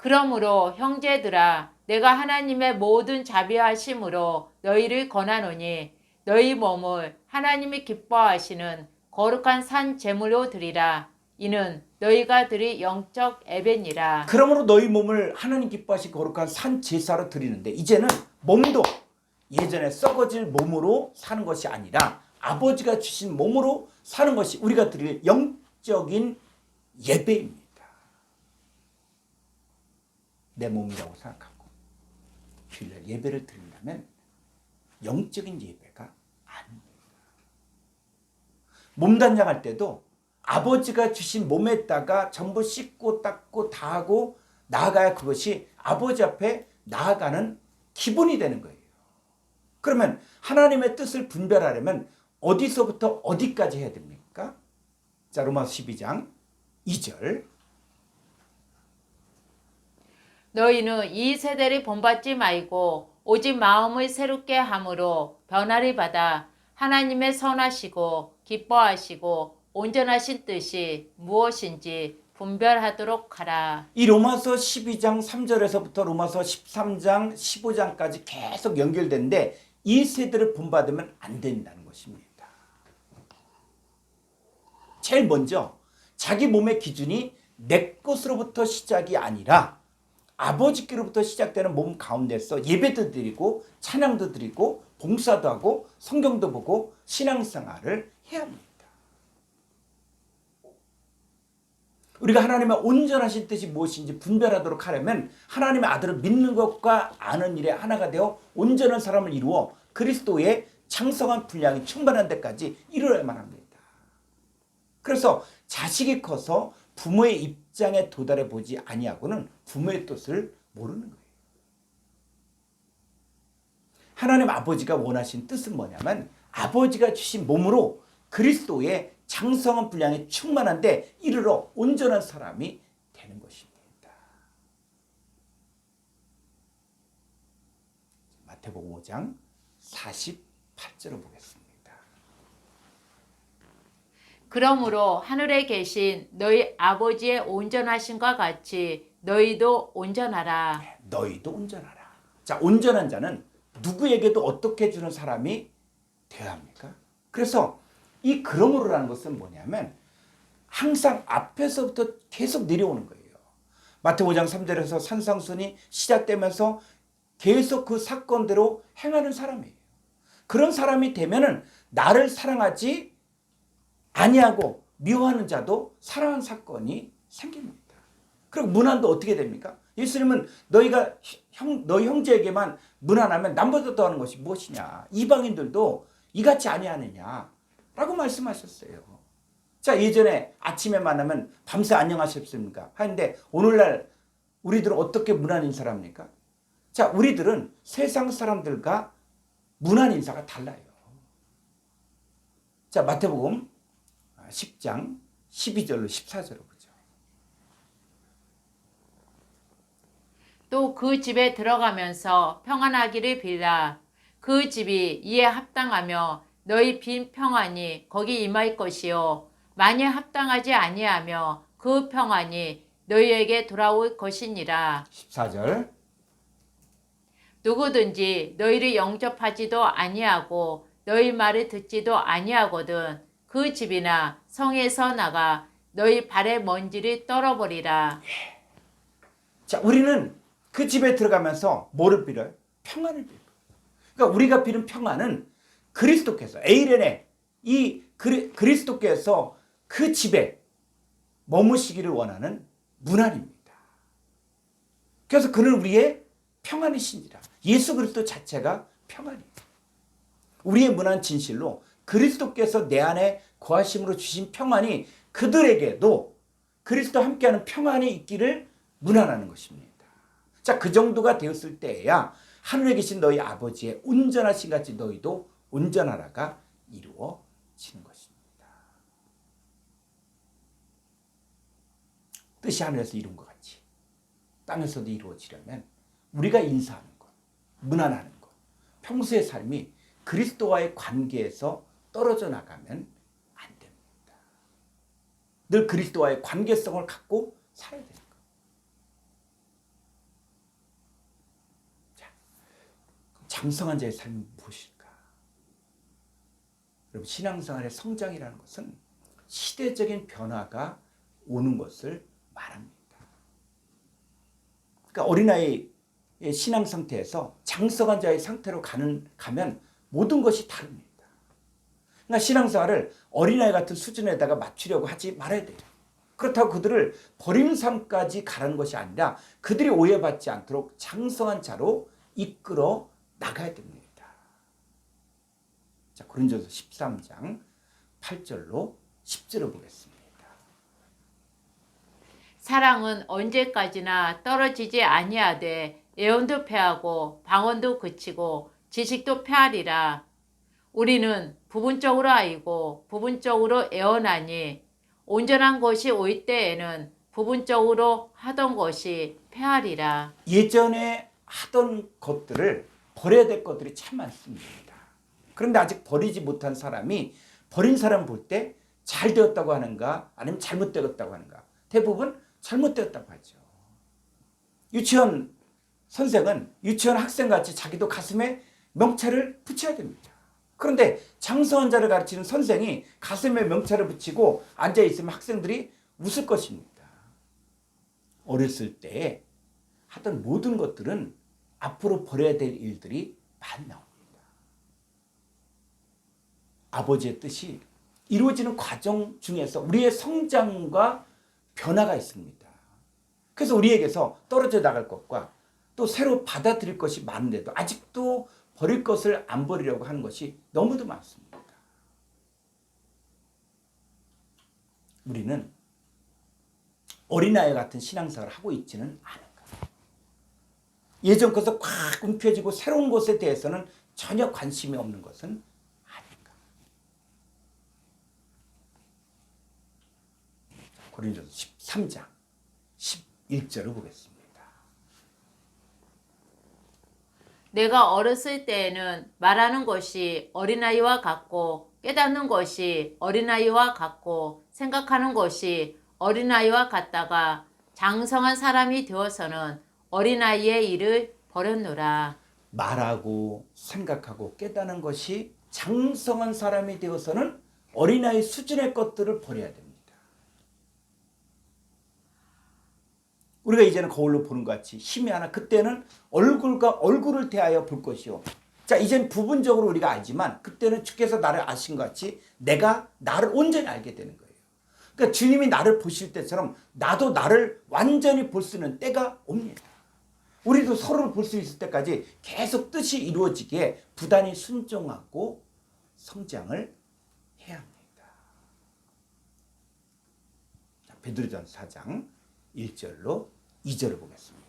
그러므로 형제들아 내가 하나님의 모든 자비하심으로 너희를 권하노니 너희 몸을 하나님이 기뻐하시는 거룩한 산 제물로 드리라. 이는 너희가 드릴 영적 예배니라. 그러므로 너희 몸을 하나님 기뻐하시 거룩한 산 제사로 드리는데 이제는 몸도 예전에 썩어질 몸으로 사는 것이 아니라 아버지가 주신 몸으로 사는 것이 우리가 드릴 영적인 예배입니다. 내 몸이라고 생각하고 주일날 예배를 드린다면 영적인 예배가 아닙니다. 몸단장할 때도 아버지가 주신 몸에다가 전부 씻고 닦고 다 하고 나아가야 그것이 아버지 앞에 나아가는 기본이 되는 거예요. 그러면 하나님의 뜻을 분별하려면 어디서부터 어디까지 해야 됩니까? 자, 로마서 12장 2절. 너희는 이 세대를 본받지 말고 오직 마음을 새롭게 함으로 변화를 받아 하나님의 선하시고 기뻐하시고 온전하신 뜻이 무엇인지 분별하도록 하라. 이 로마서 12장 3절에서부터 로마서 13장 15장까지 계속 연결되는데 이 세대를 본받으면 안 된다는 것입니다. 제일 먼저 자기 몸의 기준이 내 것으로부터 시작이 아니라 아버지께로부터 시작되는 몸 가운데서 예배도 드리고 찬양도 드리고 봉사도 하고 성경도 보고 신앙생활을 해야 합니다. 우리가 하나님의 온전하신 뜻이 무엇인지 분별하도록 하려면 하나님의 아들을 믿는 것과 아는 일에 하나가 되어 온전한 사람을 이루어 그리스도의 장성한 분량이 충만한 데까지 이르러야만 합니다. 그래서 자식이 커서 부모의 입장에 도달해 보지 아니하고는 부모의 뜻을 모르는 거예요. 하나님 아버지가 원하신 뜻은 뭐냐면 아버지가 주신 몸으로 그리스도의 장성한 분량이 충만한데 이르러 온전한 사람이 되는 것입니다. 마태복음 5장 48절을 보겠습니다. 그러므로 하늘에 계신 너희 아버지의 온전하심과 같이 너희도 온전하라. 너희도 온전하라. 자, 온전한 자는 누구에게도 어떻게 주는 사람이 되어야 합니까? 그래서 이 그러므로라는 것은 뭐냐면 항상 앞에서부터 계속 내려오는 거예요. 마태복음 5장 3절에서 산상순이 시작되면서 계속 그 사건대로 행하는 사람이에요. 그런 사람이 되면은 나를 사랑하지 아니하고 미워하는 자도 사랑하는 사건이 생깁니다. 그리고 문안도 어떻게 됩니까? 예수님은 너희가 너희 형제에게만 문안하면 남보다 더하는 것이 무엇이냐? 이방인들도 이같이 아니하느냐? 라고 말씀하셨어요. 자, 예전에 아침에 만나면 밤새 안녕하셨습니까? 하는데 오늘날 우리들은 어떻게 문안 인사를 합니까? 자, 우리들은 세상 사람들과 문안 인사가 달라요. 자, 마태복음 10장 12절로 14절로 보죠. 또 그 집에 들어가면서 평안하기를 빌라. 그 집이 이에 합당하며 너희 빈 평안이 거기 임할 것이요 만일 합당하지 아니하며 그 평안이 너희에게 돌아올 것이니라. 14절. 누구든지 너희를 영접하지도 아니하고 너희 말을 듣지도 아니하거든 그 집이나 성에서 나가 너희 발의 먼지를 떨어버리라. 자, 우리는 그 집에 들어가면서 뭐를 빌어요? 평안을 빌어요. 그러니까 우리가 비는 평안은 그리스도께서 에이레네 이 그리스도께서 그 집에 머무시기를 원하는 문안입니다. 그래서 그는 우리의 평안이신지라. 예수 그리스도 자체가 평안이에요. 우리의 문안 진실로 그리스도께서 내 안에 거하심으로 주신 평안이 그들에게도 그리스도 함께하는 평안이 있기를 문안하는 것입니다. 자, 그 정도가 되었을 때에야 하늘에 계신 너희 아버지의 온전하신 같이 너희도 온전하라가 이루어지는 것입니다. 뜻이 하늘에서 이룬 것 같이 땅에서도 이루어지려면 우리가 인사하는 것, 문안하는 것, 평소의 삶이 그리스도와의 관계에서 떨어져 나가면 안 됩니다. 늘 그리스도와의 관계성을 갖고 살아야 됩니다. 장성한 자의 삶이 무엇일까? 여러분, 신앙생활의 성장이라는 것은 시대적인 변화가 오는 것을 말합니다. 그러니까 어린아이의 신앙 상태에서 장성한 자의 상태로 가면 모든 것이 다릅니다. 그러니까 신앙생활을 어린아이 같은 수준에다가 맞추려고 하지 말아야 돼요. 그렇다고 그들을 버리는 삶까지 가라는 것이 아니라 그들이 오해받지 않도록 장성한 자로 이끌어 나가야 됩니다. 자, 고린도서 13장 8절로 10절을 보겠습니다. 사랑은 언제까지나 떨어지지 아니하되 애원도 패하고 방언도 그치고 지식도 패하리라. 우리는 부분적으로 알고 부분적으로 애원하니 온전한 것이 올 때에는 부분적으로 하던 것이 패하리라. 예전에 하던 것들을 버려야 될 것들이 참 많습니다. 그런데 아직 버리지 못한 사람이 버린 사람 볼 때 잘 되었다고 하는가 아니면 잘못되었다고 하는가? 대부분 잘못되었다고 하죠. 유치원 선생은 유치원 학생같이 자기도 가슴에 명찰을 붙여야 됩니다. 그런데 장성한 자를 가르치는 선생이 가슴에 명찰을 붙이고 앉아있으면 학생들이 웃을 것입니다. 어렸을 때 하던 모든 것들은 앞으로 버려야 될 일들이 많이 나옵니다. 아버지의 뜻이 이루어지는 과정 중에서 우리의 성장과 변화가 있습니다. 그래서 우리에게서 떨어져 나갈 것과 또 새로 받아들일 것이 많은데도 아직도 버릴 것을 안 버리려고 하는 것이 너무도 많습니다. 우리는 어린아이 같은 신앙생활을 하고 있지는 않은가. 예전 것을 꽉 움켜쥐고 새로운 것에 대해서는 전혀 관심이 없는 것은 아닌가. 고린도서 13장 11절을 보겠습니다. 내가 어렸을 때에는 말하는 것이 어린아이와 같고 깨닫는 것이 어린아이와 같고 생각하는 것이 어린아이와 같다가 장성한 사람이 되어서는 어린아이의 일을 버렸노라. 말하고 생각하고 깨닫는 것이 장성한 사람이 되어서는 어린아이 수준의 것들을 버려야 됩니다. 우리가 이제는 거울로 보는 것 같이 힘이 하나 그때는 얼굴과 얼굴을 대하여 볼 것이요. 자, 이제는 부분적으로 우리가 알지만 그때는 주께서 나를 아신 것 같이 내가 나를 온전히 알게 되는 거예요. 그러니까 주님이 나를 보실 때처럼 나도 나를 완전히 볼 수 있는 때가 옵니다. 우리도 서로를 볼 수 있을 때까지 계속 뜻이 이루어지기에 부단히 순종하고 성장을 해야 합니다. 자, 베드로전서 4장 1절로 2절을 보겠습니다.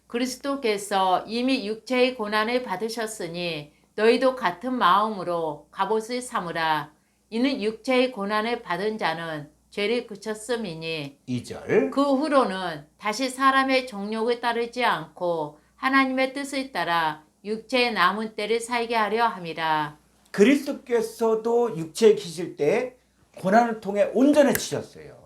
그리스도께서 이미 육체의 고난을 받으셨으니 너희도 같은 마음으로 갑옷을 삼으라. 이는 육체의 고난을 받은 자는 죄를 그쳤음이니 2절 그 후로는 다시 사람의 정욕을 따르지 않고 하나님의 뜻을 따라 육체의 남은 때를 살게 하려 함이라. 그리스도께서도 육체에 계실 때 고난을 통해 온전해지셨어요.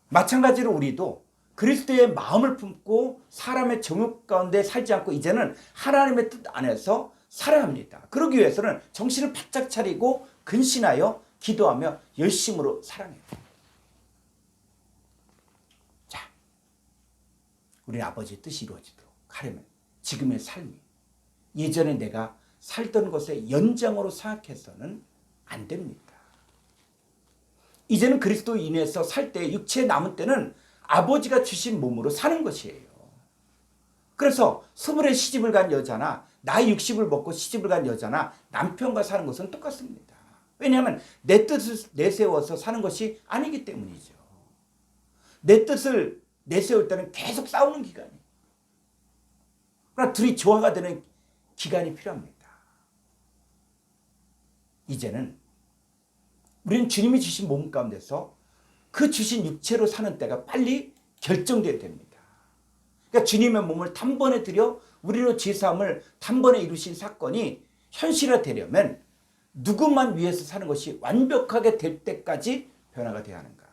마찬가지로 우리도 그리스도의 마음을 품고 사람의 정욕 가운데 살지 않고 이제는 하나님의 뜻 안에서 살아야 합니다. 그러기 위해서는 정신을 바짝 차리고 근신하여 기도하며 열심으로 사랑해요. 자, 우리 아버지의 뜻이 이루어지도록 하려면 지금의 삶이 예전에 내가 살던 것의 연장으로 생각해서는 안 됩니다. 이제는 그리스도 인해서 살 때 육체에 남은 때는 아버지가 주신 몸으로 사는 것이에요. 그래서 20에 시집을 간 여자나 나이 60을 먹고 시집을 간 여자나 남편과 사는 것은 똑같습니다. 왜냐하면 내 뜻을 내세워서 사는 것이 아니기 때문이죠. 내 뜻을 내세울 때는 계속 싸우는 기간이에요. 그러나 둘이 조화가 되는 기간이 필요합니다. 이제는 우리는 주님이 주신 몸 가운데서 그 주신 육체로 사는 때가 빨리 결정돼야 됩니다. 그러니까 주님의 몸을 단번에 들여 우리로 죄사함을 단번에 이루신 사건이 현실화되려면 누구만 위해서 사는 것이 완벽하게 될 때까지 변화가 되어야 하는가.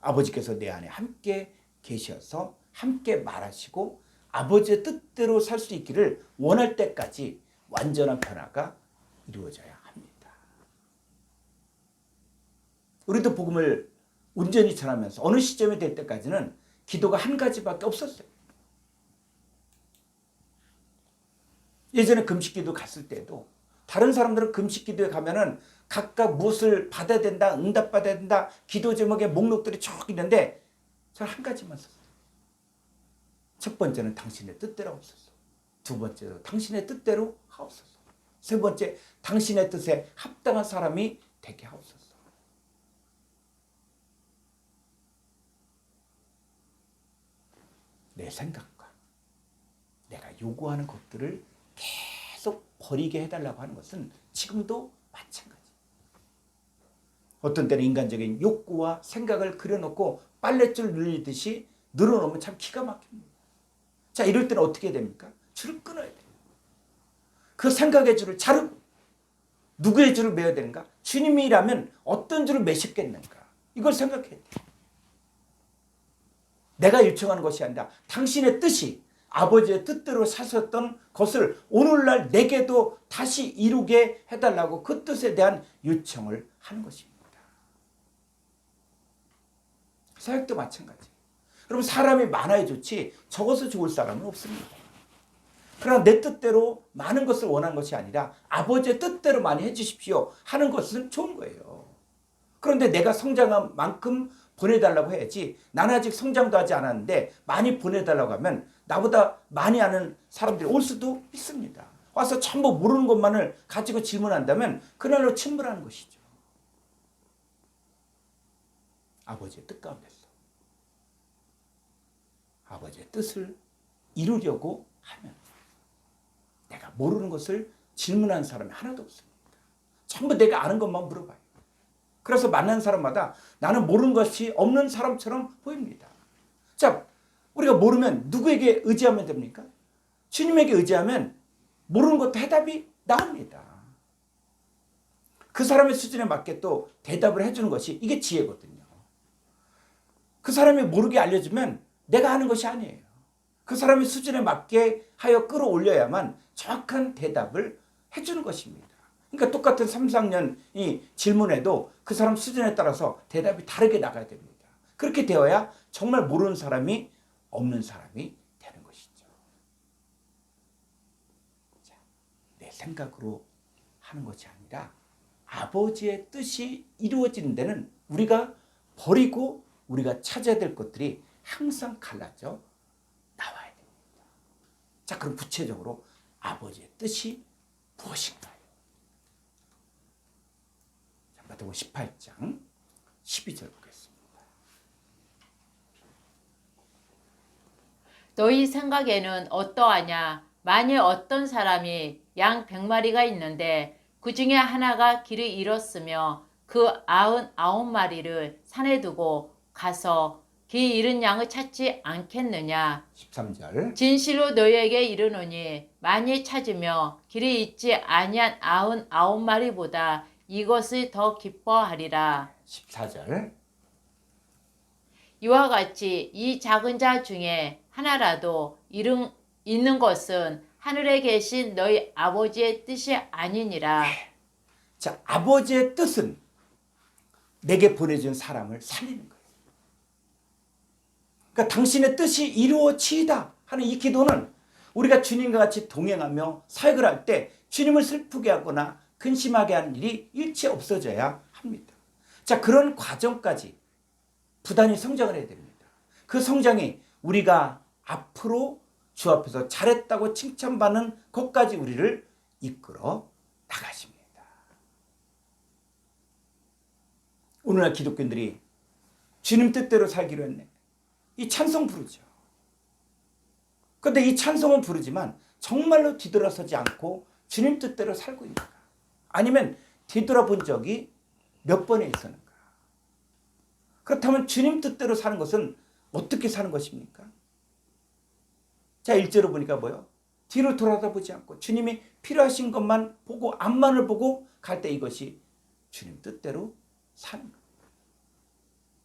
아버지께서 내 안에 함께 계셔서 함께 말하시고 아버지의 뜻대로 살 수 있기를 원할 때까지 완전한 변화가 이루어져야 합니다. 우리도 복음을 온전히 전하면서 어느 시점이 될 때까지는 기도가 한 가지밖에 없었어요. 예전에 금식기도 갔을 때도 다른 사람들은 금식기도에 가면은 각각 무엇을 받아야 된다, 응답받아야 된다, 기도 제목의 목록들이 쭉 있는데 저는 한 가지만 썼어요. 첫 번째는 당신의 뜻대로 하옵소서. 두 번째로 당신의 뜻대로 하옵소서. 세 번째, 당신의 뜻에 합당한 사람이 되게 하옵소서. 내 생각과 내가 요구하는 것들을 계속 버리게 해달라고 하는 것은 지금도 마찬가지. 어떤 때는 인간적인 욕구와 생각을 그려놓고 빨랫줄 늘리듯이 늘어놓으면 참 기가 막힙니다. 자, 이럴 때는 어떻게 됩니까? 줄을 끊어야 돼요. 그 생각의 줄을 자르고 누구의 줄을 매야 되는가? 주님이라면 어떤 줄을 매셨겠는가? 이걸 생각해야 돼요. 내가 요청하는 것이 아니라 당신의 뜻이 아버지의 뜻대로 사셨던 것을 오늘날 내게도 다시 이루게 해달라고 그 뜻에 대한 요청을 하는 것입니다. 사역도 마찬가지. 여러분, 사람이 많아야 좋지 적어서 좋을 사람은 없습니다. 그러나 내 뜻대로 많은 것을 원하는 것이 아니라 아버지의 뜻대로 많이 해주십시오 하는 것은 좋은 거예요. 그런데 내가 성장한 만큼 보내달라고 해야지, 나는 아직 성장도 하지 않았는데 많이 보내달라고 하면 나보다 많이 아는 사람들이 올 수도 있습니다. 와서 전부 모르는 것만을 가지고 질문한다면 그날로 침몰하는 것이죠. 아버지의 뜻 가운데서 아버지의 뜻을 이루려고 하면 내가 모르는 것을 질문하는 사람이 하나도 없습니다. 전부 내가 아는 것만 물어봐요. 그래서 만난 사람마다 나는 모르는 것이 없는 사람처럼 보입니다. 자, 우리가 모르면 누구에게 의지하면 됩니까? 주님에게 의지하면 모르는 것도 해답이 나옵니다. 그 사람의 수준에 맞게 또 대답을 해주는 것이 이게 지혜거든요. 그 사람이 모르게 알려주면 내가 하는 것이 아니에요. 그 사람의 수준에 맞게 하여 끌어올려야만 정확한 대답을 해주는 것입니다. 그러니까 똑같은 3, 4학년이 질문해도 그 사람 수준에 따라서 대답이 다르게 나가야 됩니다. 그렇게 되어야 정말 모르는 사람이 없는 사람이 되는 것이죠. 자, 내 생각으로 하는 것이 아니라 아버지의 뜻이 이루어지는 데는 우리가 버리고 우리가 찾아야 될 것들이 항상 갈라져 나와야 됩니다. 자, 그럼 구체적으로 아버지의 뜻이 무엇인가요? 자, 마태복음 18장 12절 보겠습니다. 너희 생각에는 어떠하냐? 만일 어떤 사람이 양 100마리가 있는데 그 중에 하나가 길을 잃었으며 그 99마리를 산에 두고 가서 길 잃은 양을 찾지 않겠느냐? 13절. 진실로 너희에게 이르노니 만일 찾으며 길을 잃지 아니한 99마리보다 이것을 더 기뻐하리라. 14절. 이와 같이 이 작은 자 중에 하나라도 잃는 것은 하늘에 계신 너희 아버지의 뜻이 아니니라. 자, 아버지의 뜻은 내게 보내준 사람을 살리는 거예요. 그러니까 당신의 뜻이 이루어지이다 하는 이 기도는 우리가 주님과 같이 동행하며 사역을 할 때 주님을 슬프게 하거나 근심하게 하는 일이 일체 없어져야 합니다. 자, 그런 과정까지 부단히 성장을 해야 됩니다. 그 성장이 우리가 앞으로 주 앞에서 잘했다고 칭찬받는 것까지 우리를 이끌어 나가십니다. 오늘날 기독교인들이 주님 뜻대로 살기로 했네. 이 찬송 부르죠. 그런데 이 찬송은 부르지만 정말로 뒤돌아서지 않고 주님 뜻대로 살고 있는가? 아니면 뒤돌아본 적이 몇 번에 있었는가? 그렇다면 주님 뜻대로 사는 것은 어떻게 사는 것입니까? 자, 1절로 보니까 뭐요? 뒤로 돌아다보지 않고 주님이 필요하신 것만 보고 앞만을 보고 갈 때 이것이 주님 뜻대로 사는 것.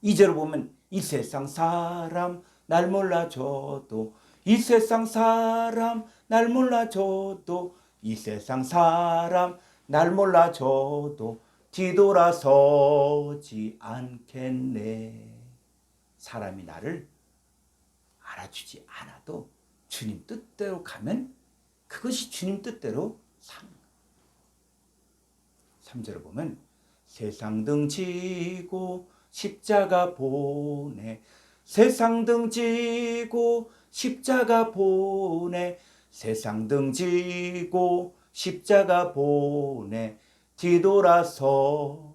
2절을 보면 이 세상 사람 날 몰라줘도 이 세상 사람 날 몰라줘도 이 세상 사람 날 몰라줘도 뒤돌아서지 않겠네. 사람이 나를 알아주지 않아도 주님 뜻대로 가면 그것이 주님 뜻대로 사는 거예요. 3절을 보면 세상 등 지고 십자가 보내 세상 등 지고 십자가 보내 세상 등 지고 십자가 보내 뒤돌아서지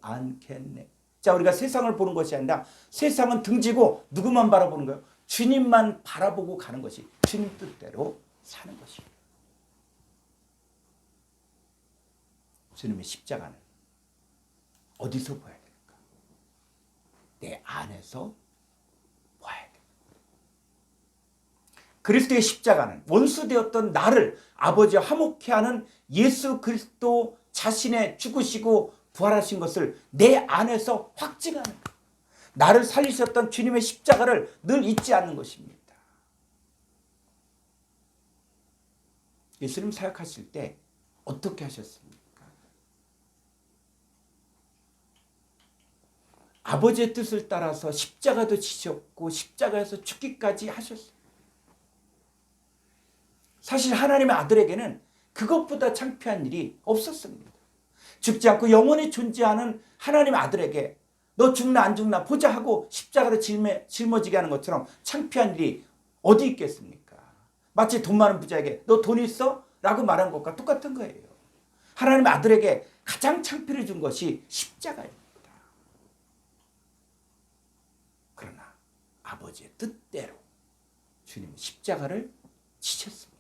않겠네. 자, 우리가 세상을 보는 것이 아니라 세상은 등지고 누구만 바라보는 거예요? 주님만 바라보고 가는 것이 주님 뜻대로 사는 것이에요. 주님의 십자가는 어디서 보아야 될까? 내 안에서 보아야 돼. 그리스도의 십자가는 원수되었던 나를 아버지와 화목케 하는 예수 그리스도 자신의 죽으시고 부활하신 것을 내 안에서 확증하는 거예요. 나를 살리셨던 주님의 십자가를 늘 잊지 않는 것입니다. 예수님 사역하실 때 어떻게 하셨습니까? 아버지의 뜻을 따라서 십자가도 지셨고 십자가에서 죽기까지 하셨어요. 사실 하나님의 아들에게는 그것보다 창피한 일이 없었습니다. 죽지 않고 영원히 존재하는 하나님의 아들에게 너 죽나 안 죽나 보자 하고 십자가를 짊어지게 하는 것처럼 창피한 일이 어디 있겠습니까? 마치 돈 많은 부자에게 너 돈 있어? 라고 말한 것과 똑같은 거예요. 하나님의 아들에게 가장 창피를 준 것이 십자가입니다. 그러나 아버지의 뜻대로 주님은 십자가를 지셨습니다.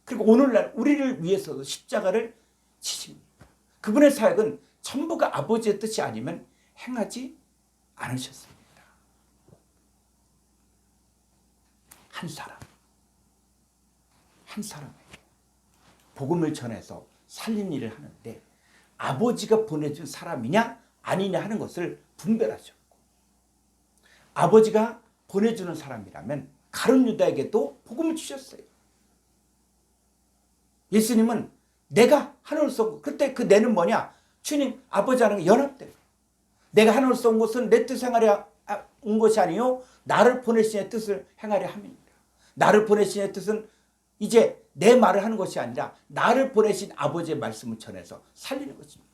그리고 오늘날 우리를 위해서도 십자가를 지십니다. 그분의 사역은 전부가 아버지의 뜻이 아니면 행하지 않으셨습니다. 한 사람에게 복음을 전해서 살린 일을 하는데 아버지가 보내준 사람이냐 아니냐 하는 것을 분별하셨고, 아버지가 보내주는 사람이라면 가룟 유다에게도 복음을 주셨어요. 예수님은 내가 하늘을 쏜, 그때 그 내는 뭐냐? 주님 아버지와는 연합돼요. 내가 하늘을 쏜 것은 내 뜻 행하려 온 것이 아니요 나를 보내신 뜻을 행하려 함입니다. 나를 보내신 뜻은 이제 내 말을 하는 것이 아니라 나를 보내신 아버지의 말씀을 전해서 살리는 것입니다.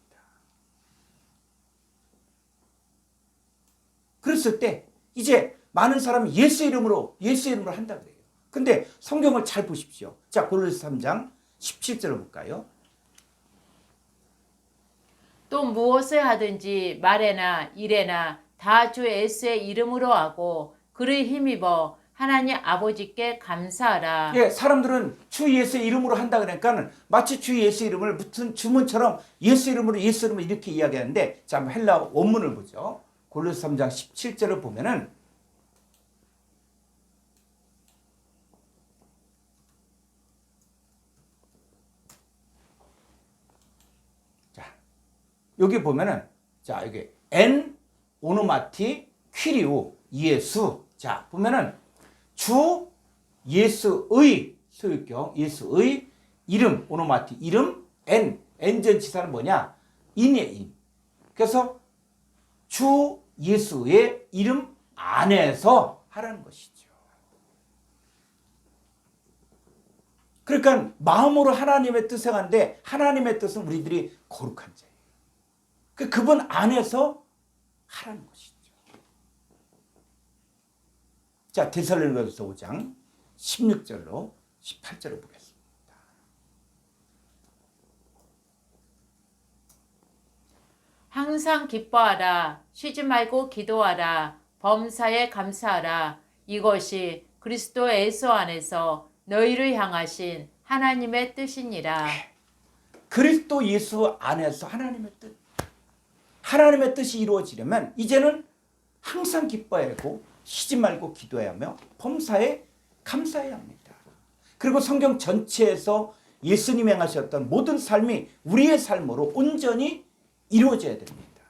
그랬을 때 이제 많은 사람이 예수 이름으로 한다 그래요. 근데 성경을 잘 보십시오. 자, 골로새 3장 17절을 볼까요? 또 무엇을 하든지 말에나 일에나 다 주 예수의 이름으로 하고 그를 힘입어 하나님 아버지께 감사하라. 예, 사람들은 주 예수의 이름으로 한다 그러니까 마치 주 예수 이름을 무슨 주문처럼 예수 이름으로 이렇게 이야기하는데, 자, 한번 헬라 원문을 보죠. 골로새 3장 17절을 보면은 여기 보면은, 자, 여기 엔 오노마티 퀴리우 예수. 자, 보면은 주 예수의 소유격 예수의 이름 오노마티 이름 엔전치사는 뭐냐? 인이에요, 인. 그래서 주 예수의 이름 안에서 하라는 것이죠. 그러니까 마음으로 하나님의 뜻을 하는데 하나님의 뜻은 우리들이 거룩한 자예요. 그분 안에서 하라는 것이죠. 자, 데살로니가서 5장 16절로 18절을 보겠습니다. 항상 기뻐하라. 쉬지 말고 기도하라. 범사에 감사하라. 이것이 그리스도 예수 안에서 너희를 향하신 하나님의 뜻이니라. 그리스도 예수 안에서 하나님의 뜻이 이루어지려면 이제는 항상 기뻐해야 하고 쉬지 말고 기도해야 하며 범사에 감사해야 합니다. 그리고 성경 전체에서 예수님이 행하셨던 모든 삶이 우리의 삶으로 온전히 이루어져야 됩니다.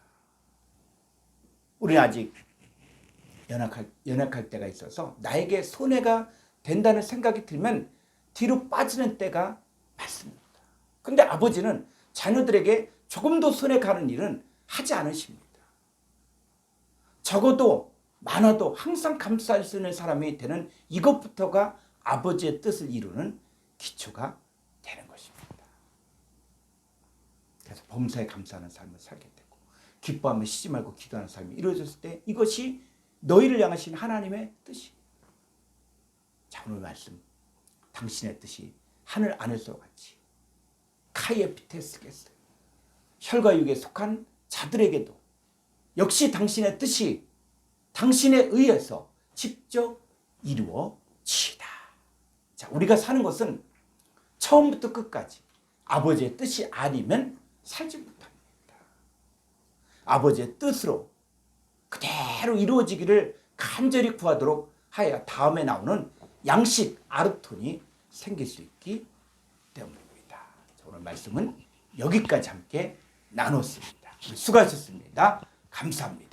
우리는 아직 연약할 때가 있어서 나에게 손해가 된다는 생각이 들면 뒤로 빠지는 때가 많습니다. 근데 아버지는 자녀들에게 조금도 손에 가는 일은 하지 않으십니다. 적어도 많아도 항상 감사할 수 있는 사람이 되는 이것부터가 아버지의 뜻을 이루는 기초가 되는 것입니다. 그래서 범사에 감사하는 삶을 살게 되고 기뻐하며 쉬지 말고 기도하는 삶이 이루어졌을 때 이것이 너희를 향하신 하나님의 뜻이에요. 자, 오늘 말씀 당신의 뜻이 하늘 안에서 같이 카이에피테스겠어요. 혈과 육에 속한 자들에게도 역시 당신의 뜻이 당신에 의해서 직접 이루어지다. 자, 우리가 사는 것은 처음부터 끝까지 아버지의 뜻이 아니면 살지 못합니다. 아버지의 뜻으로 그대로 이루어지기를 간절히 구하도록 하여 다음에 나오는 양식 아르톤이 생길 수 있기 때문입니다. 오늘 말씀은 여기까지 함께 나눴습니다. 수고하셨습니다. 감사합니다.